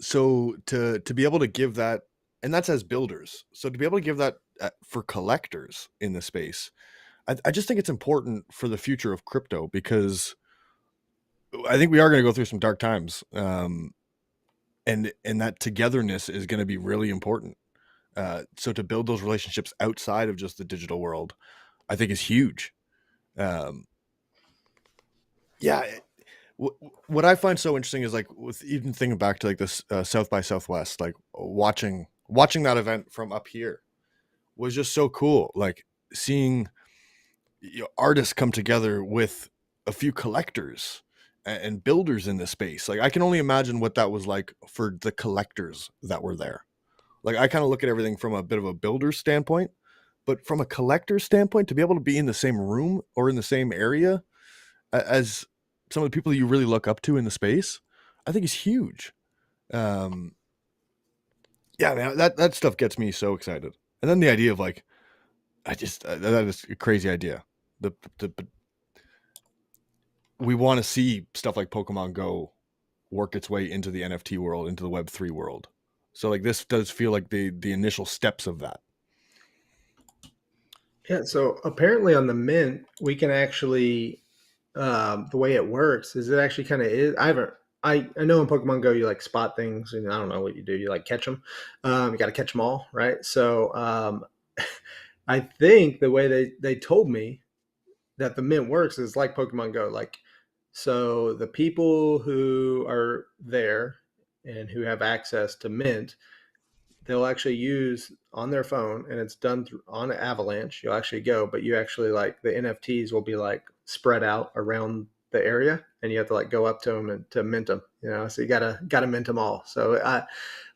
So to be able to give that, and that's as builders. So to be able to give that for collectors in the space, I just think it's important for the future of crypto because I think we are going to go through some dark times, and that togetherness is going to be really important. So to build those relationships outside of just the digital world, I think is huge. Um, yeah. What I find so interesting is like with even thinking back to like this South by Southwest, like watching that event from up here was just so cool. Like seeing artists come together with a few collectors and builders in the space. Like I can only imagine what that was like for the collectors that were there. Like I kind of look at everything from a bit of a builder standpoint, but from a collector standpoint, to be able to be in the same room or in the same area as some of the people you really look up to in the space, I think is huge. Um, yeah, man, that stuff gets me so excited. And then the idea of like, that is a crazy idea. The we want to see stuff like Pokemon Go work its way into the NFT world, into the Web3 world. So like this does feel like the initial steps of that. Yeah. So apparently on the Mint, we can actually, the way it works is it actually kind of is. I know in Pokemon Go you like spot things, and I don't know what you do. You like catch them. You got to catch them all, right? So I think the way they told me that the Mint works is like Pokemon Go. Like, so the people who are there and who have access to Mint, they'll actually use on their phone, and it's done on Avalanche. You'll actually go, but you actually like the NFTs will be like spread out around the area, and you have to like go up to them and to mint them. So you gotta mint them all. So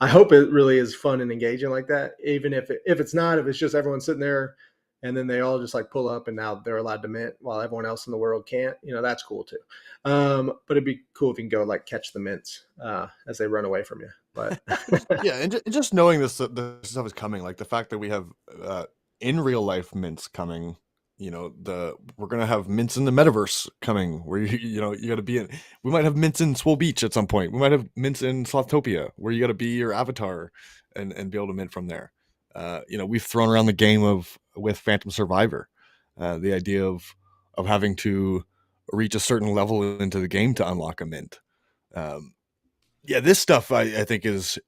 I hope it really is fun and engaging like that. Even if it's not, if it's just everyone sitting there, and then they all just like pull up, and now they're allowed to mint while everyone else in the world can't. That's cool too. But it'd be cool if you can go like catch the mints as they run away from you. But Yeah, and just knowing this stuff is coming, like the fact that we have in real life mints coming, we're gonna have mints in the metaverse coming, where you got to be in. We might have mints in Swole Beach at some point. We might have mints in Slothtopia, where you got to be your avatar and be able to mint from there. We've thrown around the game with Phantom Survivor, the idea of having to reach a certain level into the game to unlock a mint. Yeah, this stuff I think it's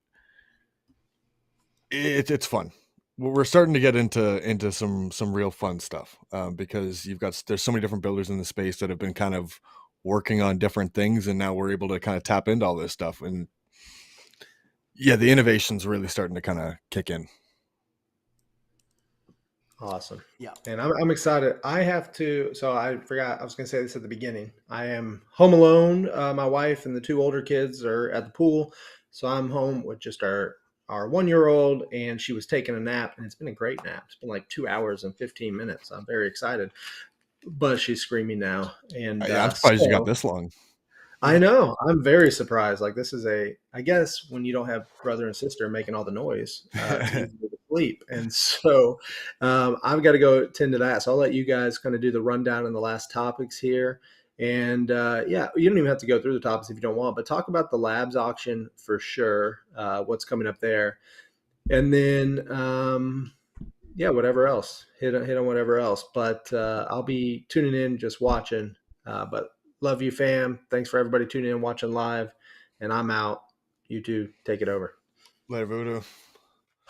fun. We're starting to get into some real fun stuff because there's so many different builders in the space that have been kind of working on different things, and now we're able to kind of tap into all this stuff. And yeah, the innovation's really starting to kind of kick in. awesome. Yeah. And I'm excited. I have to, so I forgot, I was going to say this at the beginning. I am home alone. My wife and the two older kids are at the pool. So I'm home with just our 1-year-old, and she was taking a nap, and it's been a great nap. It's been like 2 hours and 15 minutes. I'm very excited, but she's screaming now. And Yeah, I'm surprised you got this long. I know. I'm very surprised. Like this is I guess when you don't have brother and sister making all the noise, it's easy to sleep. And so I've got to go tend to that. So I'll let you guys kind of do the rundown on the last topics here. And yeah, you don't even have to go through the topics if you don't want, but talk about the labs auction for sure. What's coming up there. And then yeah, whatever else. Hit on whatever else. But I'll be tuning in, just watching. But love you, fam. Thanks for everybody tuning in, watching live. And I'm out. You two take it over. Later, Voodoo.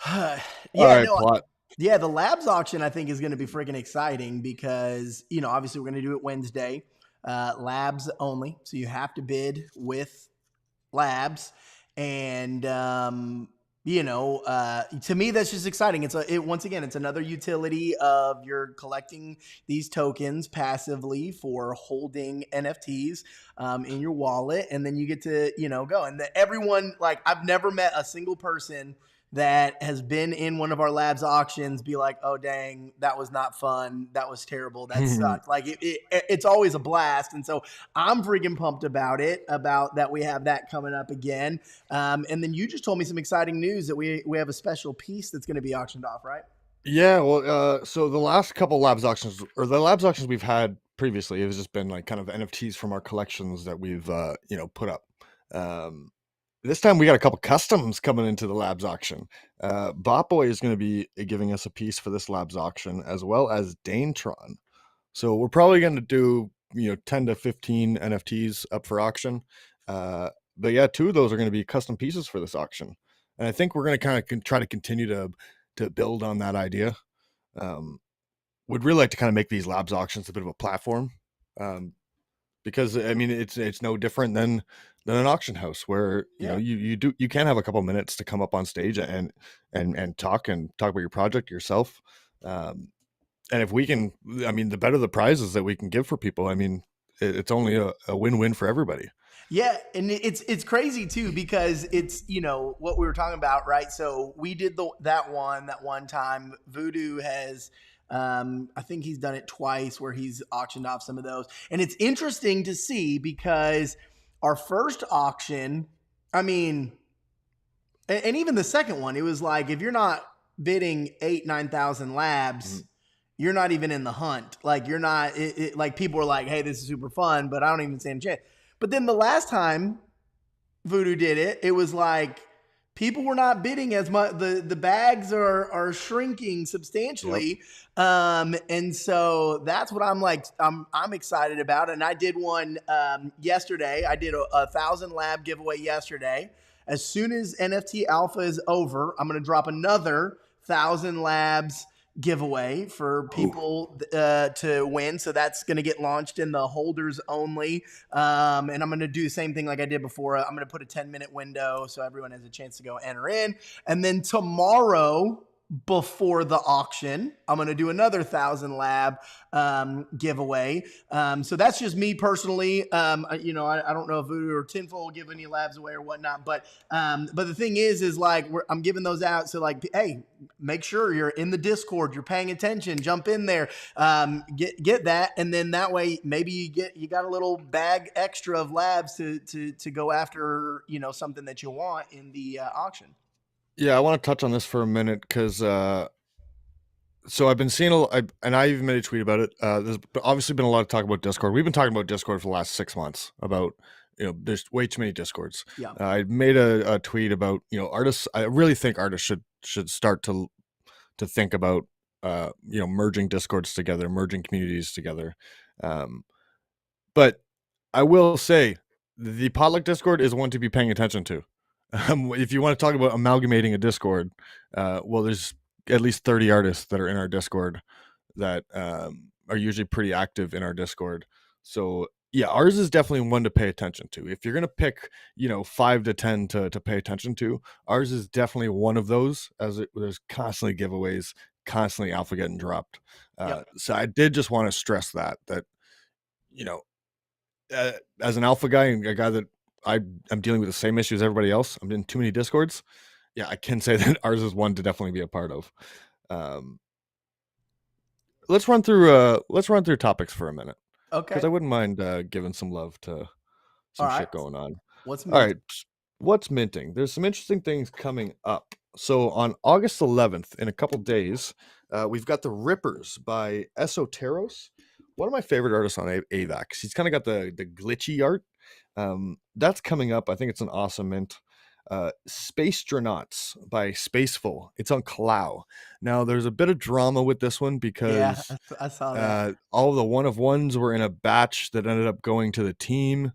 All Yeah, right, no, plot. yeah, the labs auction I think is going to be freaking exciting because, obviously we're going to do it Wednesday, labs only. So you have to bid with labs. And, to me, that's just exciting. Once again, it's another utility of you're collecting these tokens passively for holding NFTs in your wallet. And then you get to, go. And everyone, like, I've never met a single person that has been in one of our labs auctions be like, oh dang, that was not fun, that was terrible, that sucked. Like it's always a blast. And so I'm freaking pumped about it, about that we have that coming up again. And then you just told me some exciting news that we have a special piece that's going to be auctioned off, right? Yeah, well, so the last couple labs auctions, or the labs auctions we've had previously, it's just been like kind of NFTs from our collections that we've put up. This time we got a couple customs coming into the labs auction. Botboy is going to be giving us a piece for this labs auction, as well as Danetron. So we're probably going to do 10 to 15 NFTs up for auction. But yeah, 2 of those are going to be custom pieces for this auction, and I think we're going to kind of try to continue to build on that idea. Would really like to kind of make these labs auctions a bit of a platform. Because I mean it's no different than an auction house where you can have a couple minutes to come up on stage and talk about your project yourself. And if we can, I mean, the better the prizes that we can give for people, I mean, it's only a win-win for everybody. Yeah, and it's crazy too because it's what we were talking about, right? So we did that one time. Voodoo has, I think he's done it twice where he's auctioned off some of those, and it's interesting to see because our first auction, I mean, and even the second one, it was like if you're not bidding 8,000-9,000 labs. You're not even in the hunt. Like you're not. Like people were like, "Hey, this is super fun," but I don't even stand a chance. But then the last time Voodoo did it, it was like people were not bidding as much. The bags are shrinking substantially, and so that's what I'm like. I'm excited about. And I did one yesterday. I did a 1,000 lab giveaway yesterday. As soon as NFT Alpha is over, I'm going to drop another 1,000 labs giveaway for people to win. So that's going to get launched in the holders only. And I'm going to do the same thing like I did before. I'm going to put a 10-minute window so everyone has a chance to go enter in. And then tomorrow, before the auction, I'm going to do another 1,000 lab giveaway. So that's just me personally. I don't know if Voodoo or Tinfoil will give any labs away or whatnot, but the thing is like I'm giving those out. So like, hey, make sure you're in the Discord, you're paying attention, jump in there, get that, and then that way maybe you got a little bag extra of labs to go after something that you want in the auction. Yeah, I want to touch on this for a minute because so I've been seeing and I even made a tweet about it. There's obviously been a lot of talk about Discord. We've been talking about Discord for the last 6 months about there's way too many Discords. Yeah. I made a tweet about artists. I really think artists should start to think about merging Discords together, merging communities together. But I will say the Potluck Discord is one to be paying attention to. If you want to talk about amalgamating a Discord, well, there's at least 30 artists that are in our Discord that are usually pretty active in our Discord. So yeah, ours is definitely one to pay attention to. If you're going to pick, 5 to 10 to pay attention to, ours is definitely one of those, as there's constantly giveaways, constantly alpha getting dropped. So I did just want to stress that, as an alpha guy and a guy that I'm dealing with the same issues as everybody else, I'm in too many Discords. Yeah, I can say that ours is one to definitely be a part of. Let's run through topics for a minute. Okay. Because I wouldn't mind giving some love to some shit going on. What's minting? All right. What's minting? There's some interesting things coming up. So on August 11th, in a couple days, we've got the Rippers by Esoteros. One of my favorite artists on AVAX. He's kind of got the glitchy art. That's coming up. I think it's an awesome mint. Space Dronauts by Spaceful. It's on Clow. Now there's a bit of drama with this one because I saw that. all the one of ones were in a batch that ended up going to the team.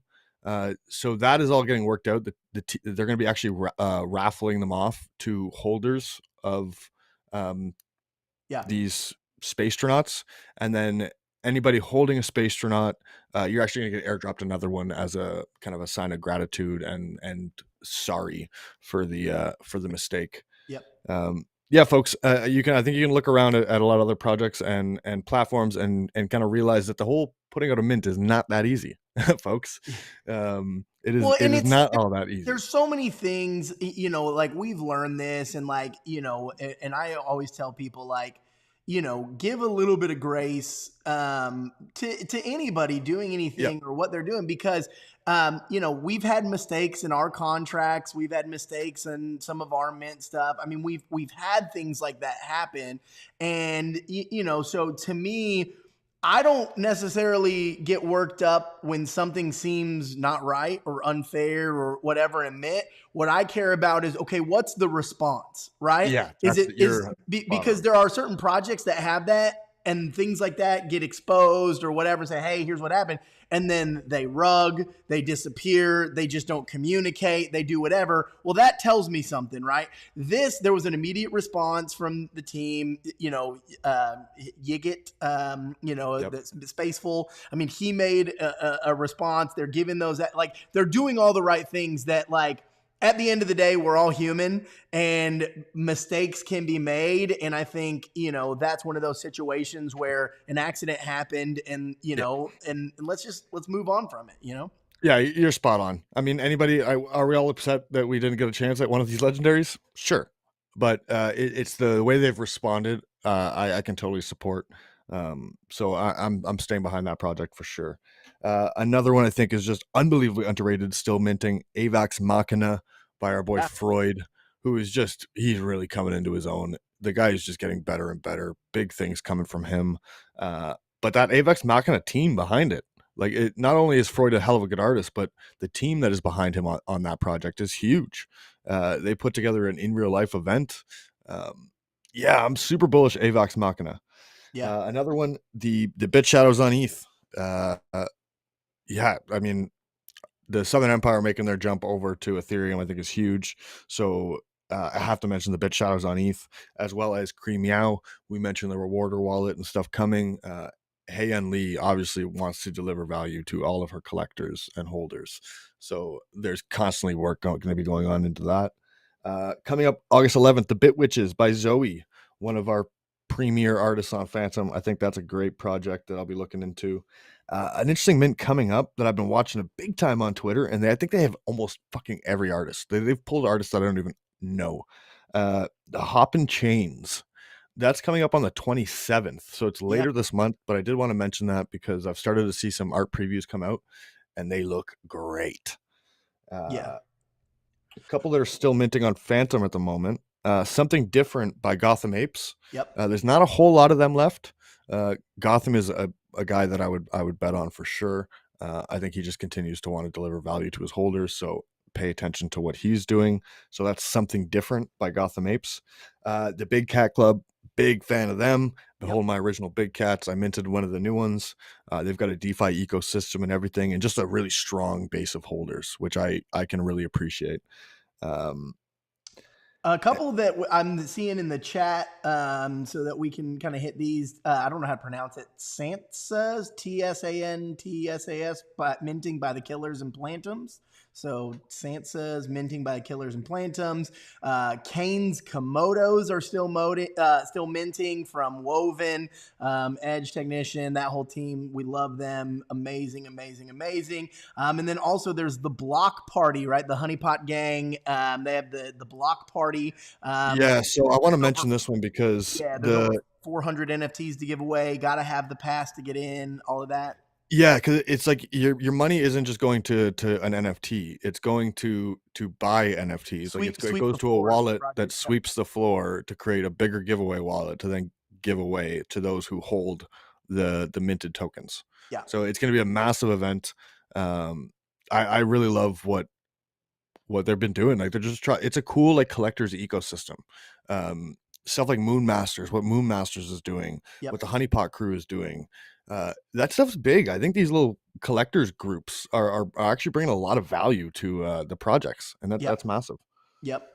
So that is all getting worked out. They're going to be actually raffling them off to holders of these spacetronauts, and then anybody holding a spacestronaut, you're actually going to get airdropped another one as a kind of a sign of gratitude and sorry for the mistake. Yep. Yeah, folks, I think you can look around at a lot of other projects and platforms and kind of realize that the whole putting out a mint is not that easy, folks. It is not all that easy. There's so many things, like we've learned this, and like, and I always tell people, like, give a little bit of grace to anybody doing anything or what they're doing, because we've had mistakes in our contracts, we've had mistakes in some of our mint stuff. I mean, we've had things like that happen, and so to me, I don't necessarily get worked up when something seems not right or unfair or whatever in mint. What I care about is, okay, what's the response, right? Yeah. Because there are certain projects that have that, and things like that get exposed or whatever, say, hey, here's what happened. And then they rug, they disappear, they just don't communicate, they do whatever. Well, that tells me something, right? There was an immediate response from the team, Yigit, the Spaceful. I mean, he made a response. They're giving those, like, they're doing all the right things that, like, at the end of the day, we're all human and mistakes can be made. And I think, that's one of those situations where an accident happened and, and let's move on from it, Yeah, you're spot on. I mean, are we all upset that we didn't get a chance at one of these legendaries? Sure. But it's the way they've responded. I can totally support. So I'm staying behind that project for sure. Another one I think is just unbelievably underrated, still minting, AVAX Machina by our boy Freud, who is he's really coming into his own. The guy is just getting better and better. Big things coming from him. But that AVAX Machina team behind it, like, not only is Freud a hell of a good artist, but the team that is behind him on that project is huge. They put together an in real life event. I'm super bullish AVAX Machina. Yeah. Another one, the Bit Shadows on ETH. I mean, the Southern Empire making their jump over to Ethereum, I think, is huge. So I have to mention the Bit Shadows on ETH, as well as Cream Meow. We mentioned the Rewarder wallet and stuff coming. Heian Lee obviously wants to deliver value to all of her collectors and holders. So there's constantly work going to be going on into that. Coming up August 11th, The Bit Witches by Zoe, one of our premier artists on Fantom. I think that's a great project that I'll be looking into. An interesting mint coming up that I've been watching a big time on Twitter, and I think they have almost fucking every artist. They've pulled artists that I don't even know. The Hoppin' Chains. That's coming up on the 27th, so it's later this month, but I did want to mention that because I've started to see some art previews come out, and they look great. A couple that are still minting on Fantom at the moment. Something Different by Gotham Apes. There's not a whole lot of them left. Gotham is a guy that I would bet on for sure. I think he just continues to want to deliver value to his holders, so pay attention to what he's doing. So that's Something Different by Gotham Apes. The Big Cat Club, big fan of them. Behold my original Big Cats. I minted one of the new ones. They've got a DeFi ecosystem and everything, and just a really strong base of holders, which I can really appreciate. A couple that I'm seeing in the chat, so that we can kind of hit these. I don't know how to pronounce it. Sansas, T-S-A-N-T-S-A-S, minting by the Killers and Plantums. So Sansas minting by the Killers and Plantums. Kane's Komodos are still minting from Woven, Edge Technician, that whole team. We love them. Amazing, amazing, amazing. And then also there's the Block Party, right? The Honeypot Gang. They have the Block Party. So I want to mention this one because there's over 400 NFTs to give away. Got to have the pass to get in, all of that. Yeah, because it's like your money isn't just going to an NFT; it's going to buy NFTs. It goes to a wallet that sweeps the floor to create a bigger giveaway wallet to then give away to those who hold the minted tokens. Yeah. So it's going to be a massive event. I really love what they've been doing. Like, they're just it's a cool, like, collector's ecosystem. Stuff like Moon Masters, what Moon Masters is doing, what the Honeypot crew is doing. That stuff's big. I think these little collectors groups are actually bringing a lot of value to the projects, and that's Yep. massive. Yep.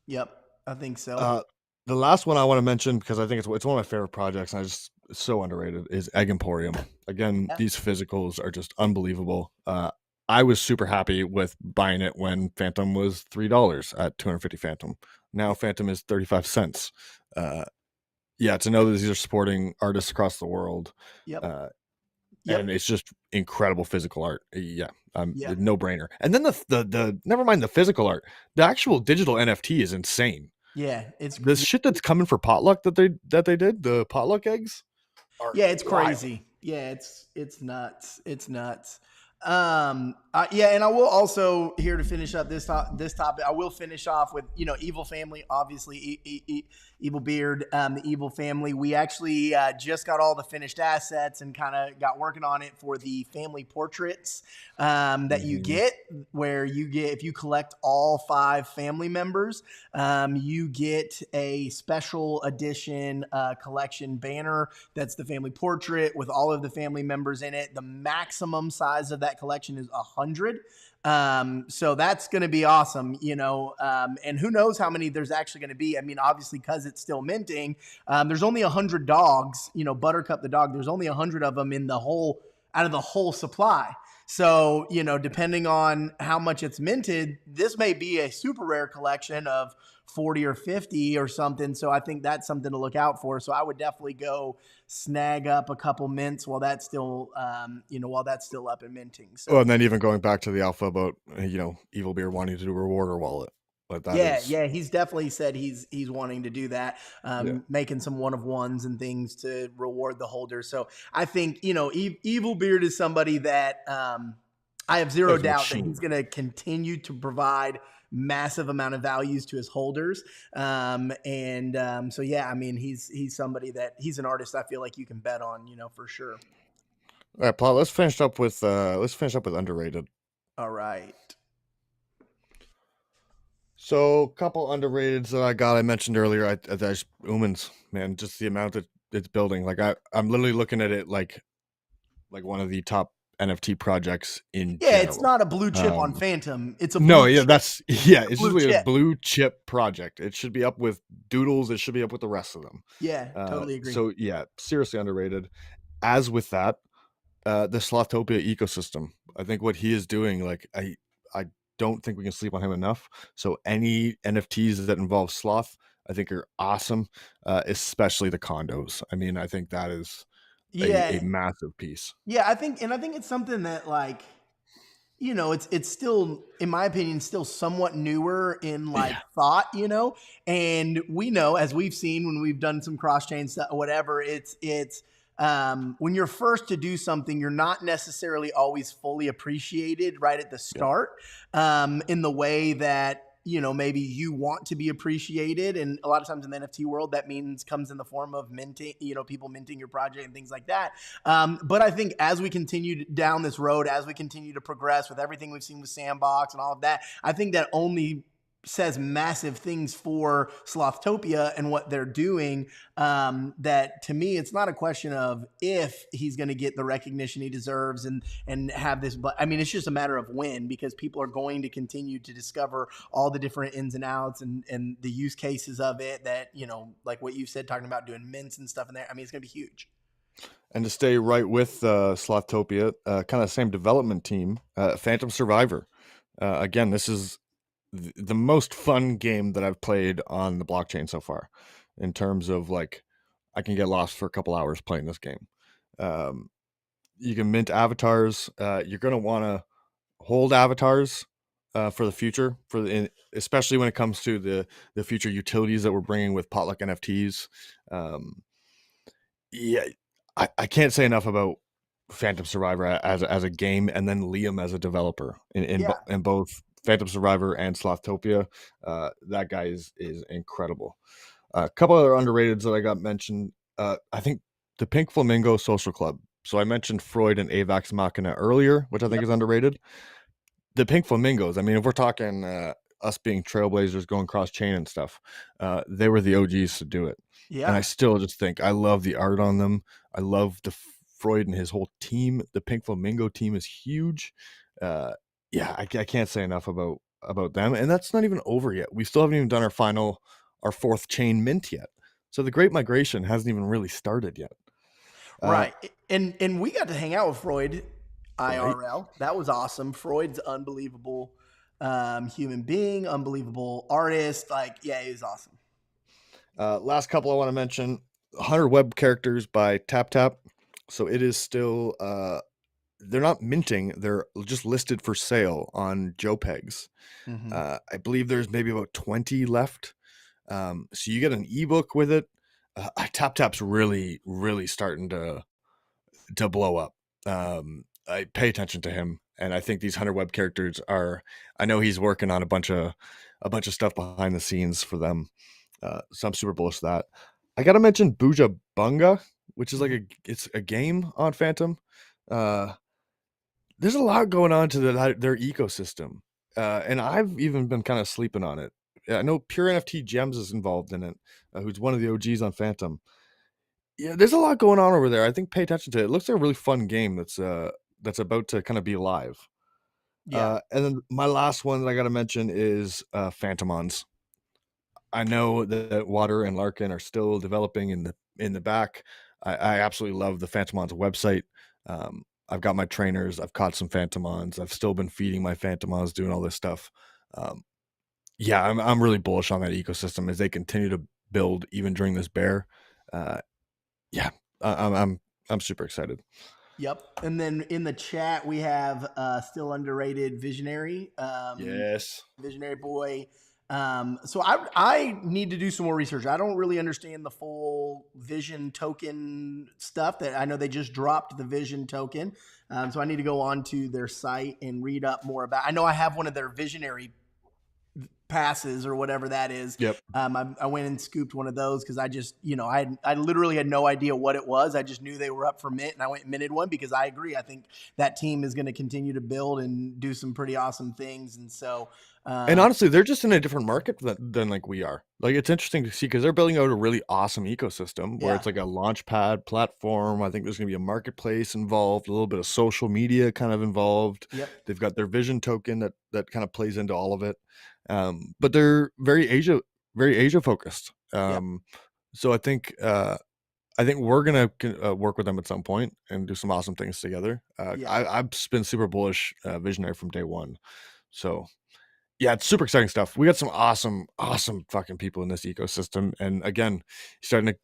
Yep. I think so. Uh, the last one I want to mention, because I think it's one of my favorite projects, and it's so underrated, is Egg Emporium. Again, Yeah. these physicals are just unbelievable. I was super happy with buying it when Fantom was $3 at 250 Fantom. Now Fantom is 35 cents. Yeah, to know that these are supporting artists across the world, Yep. uh, Yep. and it's just incredible physical art. Yeah, Yeah. no brainer. And then the never mind the physical art, the actual digital NFT is insane. Yeah. It's The shit that's coming for Potluck that they did, the Potluck eggs are Yeah, it's wild. crazy. Yeah, it's nuts. It's nuts. Yeah, and I will also here to finish up this topic. I will finish off with Evil Family, obviously Evil Beard, the Evil Family. We actually just got all the finished assets and kind of got working on it for the family portraits that you get, where you get if you collect all 5 family members, you get a special edition collection banner that's the family portrait with all of the family members in it. The maximum size of that collection is 100. So that's going to be awesome, and who knows how many there's actually going to be. I mean, obviously, because it's still minting, there's only 100 dogs, Buttercup the dog, there's only 100 of them out of the whole supply. So, depending on how much it's minted, this may be a super rare collection of 40 or 50 or something. So I think that's something to look out for. So I would definitely go snag up a couple mints while that's still, up and minting. So, Oh, and then even going back to the alpha about Evil Beer wanting to do a rewarder wallet, but that is yeah, he's definitely said he's wanting to do that, making some one of ones and things to reward the holder. So I think Evil Beard is somebody that I have zero doubt that he's going to continue to provide massive amount of values to his holders. So yeah, I mean he's somebody that he's an artist I feel like you can bet on, for sure. All right, Paul. Let's finish up with underrated. All right. So, a couple underrateds that I mentioned earlier. I Umans, man, just the amount that it's building. Like I'm literally looking at it like one of the top NFT projects in general. It's not a blue chip on Fantom. It's a it's it's just really a blue chip project. It should be up with Doodles. It should be up with the rest of them. Yeah, totally agree. So yeah, seriously underrated. As with that, the Slothtopia ecosystem. I think what he is doing, like I don't think we can sleep on him enough. So any NFTs that involve sloth, I think are awesome, especially the condos. I mean, I think that is a massive piece. Yeah, I think it's something that like, it's still, in my opinion, still somewhat newer in thought, and we know, as we've seen when we've done some cross-chain stuff, whatever, it's when you're first to do something, you're not necessarily always fully appreciated right at the start, in the way that, maybe you want to be appreciated. And a lot of times in the NFT world, that comes in the form of minting, people minting your project and things like that. But I think as we continue down this road, as we continue to progress with everything we've seen with Sandbox and all of that, I think that only says massive things for Slothtopia and what they're doing. That to me, it's not a question of if he's going to get the recognition he deserves and have this, but I mean, it's just a matter of when, because people are going to continue to discover all the different ins and outs and the use cases of it that, like what you said, talking about doing mints and stuff in there. I mean, it's going to be huge. And to stay right with Slothtopia, kind of same development team, Phantom Survivor. Again, this is the most fun game that I've played on the blockchain so far, in terms of like I can get lost for a couple hours playing this game. You can mint avatars. You're going to want to hold avatars for the future, especially when it comes to the future utilities that we're bringing with Potluck NFTs. Yeah, I can't say enough about Phantom Survivor as a game, and then Liam as a developer in both Phantom Survivor and Slothtopia. That guy is incredible. A couple other underrateds that I got mentioned. I think the Pink Flamingo Social Club. So I mentioned Freud and AVAX Machina earlier, which I think is underrated. The Pink Flamingos, I mean, if we're talking us being trailblazers going cross-chain and stuff, they were the OGs to do it. Yeah. And I still just think I love the art on them. I love the Freud and his whole team. The Pink Flamingo team is huge. Yeah, I can't say enough about them. And that's not even over yet. We still haven't even done our fourth chain mint yet. So the Great Migration hasn't even really started yet. Right. And we got to hang out with Freud IRL. Right. That was awesome. Freud's unbelievable human being, unbelievable artist. Like, yeah, he was awesome. Last couple I want to mention, 100 web characters by TapTap. So it is still they're not minting, they're just listed for sale on JPEGs. I believe there's maybe about 20 left. So you get an ebook with it. TapTap's really starting to blow up. I pay attention to him, and I think these 100 web characters are. I know he's working on a bunch of stuff behind the scenes for them. So I'm super bullish to that. I gotta mention Booja Bunga, which is like it's a game on Fantom. There's a lot going on to their ecosystem, and I've even been kind of sleeping on it. I know Pure NFT Gems is involved in it, who's one of the OGs on Fantom. Yeah, there's a lot going on over there. I think pay attention to it. It looks like a really fun game that's about to kind of be live. Yeah. And then my last one that I got to mention is Phantomons. I know that Water and Larkin are still developing in the back. I absolutely love the Phantomons website. I've got my trainers. I've caught some Phantomons. I've still been feeding my Phantomons, doing all this stuff. Yeah, I'm really bullish on that ecosystem as they continue to build even during this bear. Yeah, I'm super excited. Yep. And then in the chat we have still underrated Visionary. Yes. Visionary boy. So I need to do some more research. I don't really understand the full Vision token stuff. That I know they just dropped the Vision token. So I need to go onto their site and read up more about. I know I have one of their Visionary passes or whatever that is. Yep. I went and scooped one of those because I just, I literally had no idea what it was. I just knew they were up for mint, and I went and minted one because I agree. I think that team is going to continue to build and do some pretty awesome things. And so, and honestly, they're just in a different market than like we are. Like, it's interesting to see because they're building out a really awesome ecosystem where it's like a launchpad platform. I think there's going to be a marketplace involved, a little bit of social media kind of involved. Yep. They've got their Vision token that kind of plays into all of it. But they're very Asia focused. So I think we're gonna work with them at some point and do some awesome things together. I've been super bullish Visionary from day one. So yeah, it's super exciting stuff. We got some awesome fucking people in this ecosystem. And again, starting to,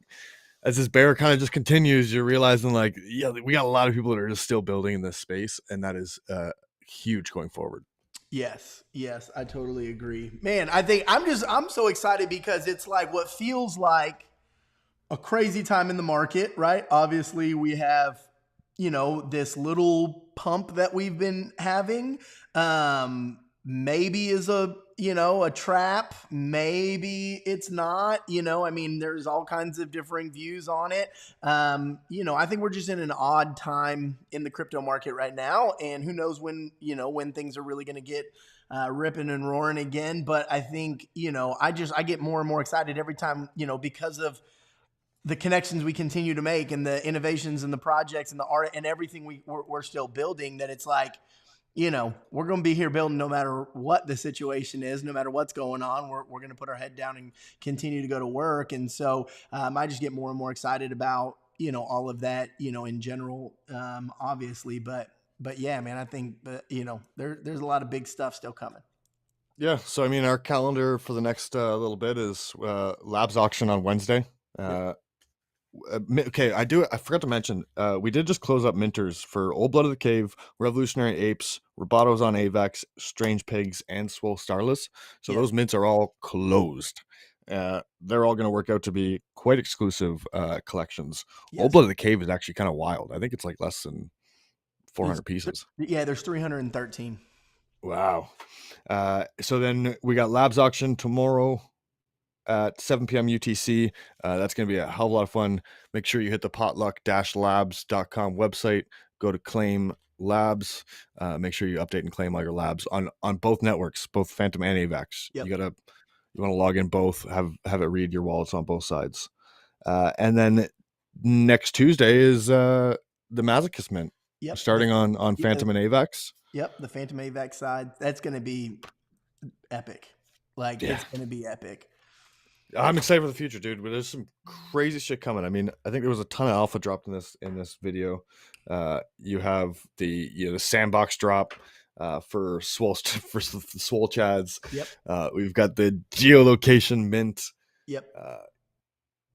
as this bear kind of just continues, you're realizing like, yeah, we got a lot of people that are just still building in this space, and that is huge going forward. Yes, I totally agree. Man, I think I'm so excited because it's like what feels like a crazy time in the market, right? Obviously, we have, this little pump that we've been having. Maybe is a trap, maybe it's not. I mean, there's all kinds of differing views on it. I think we're just in an odd time in the crypto market right now, and who knows when things are really going to get ripping and roaring again. But I think I get more and more excited every time, because of the connections we continue to make and the innovations and the projects and the art and everything we're still building, that it's like, we're going to be here building no matter what the situation is, no matter what's going on. We're going to put our head down and continue to go to work. And so I just get more and more excited about, all of that, in general, obviously. But yeah, man, I think, there's a lot of big stuff still coming. Yeah. So, I mean, our calendar for the next little bit is Labs auction on Wednesday. Okay, I forgot to mention, we did just close up minters for Old Blood of the Cave, Revolutionary Apes, Robotos on AVAX, Strange Pigs, and Swole Starless. So those mints are all closed. They're all going to work out to be quite exclusive collections. Old Blood of the Cave is actually kind of wild. I think it's like less than 400 pieces. Yeah, there's 313. Wow. So then we got Labs auction tomorrow at 7 p.m. UTC. That's going to be a hell of a lot of fun. Make sure you hit the potluck-labs.com website. Go to claim labs. Make sure you update and claim all your labs on both networks, both Fantom and AVAX. Yep. You want to log in both, have it read your wallets on both sides. And then next Tuesday is the Masochist mint. Yep. Starting on Fantom and AVAX. Yep, the Fantom AVAX side. That's going to be epic. Like, it's going to be epic. I'm excited for the future, dude. But there's some crazy shit coming. I mean, I think there was a ton of alpha dropped in this video. You have the sandbox drop for Swole Chads. Yep. We've got the geolocation mint. Yep.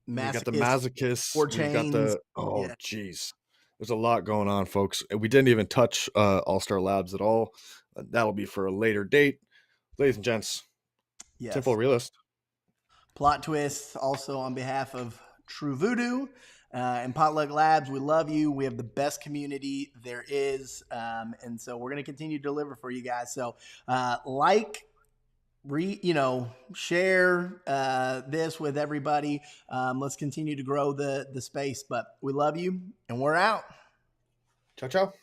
We've got the Masochist. We've got the geez. There's a lot going on, folks. We didn't even touch All-Star Labs at all. That'll be for a later date. Ladies and gents, Tinfoil Realist. PlotTwist, also on behalf of TrueVoodoo and Potluck Labs, we love you. We have the best community there is. And so we're going to continue to deliver for you guys. So share this with everybody. Let's continue to grow the space, but we love you and we're out. Ciao, ciao.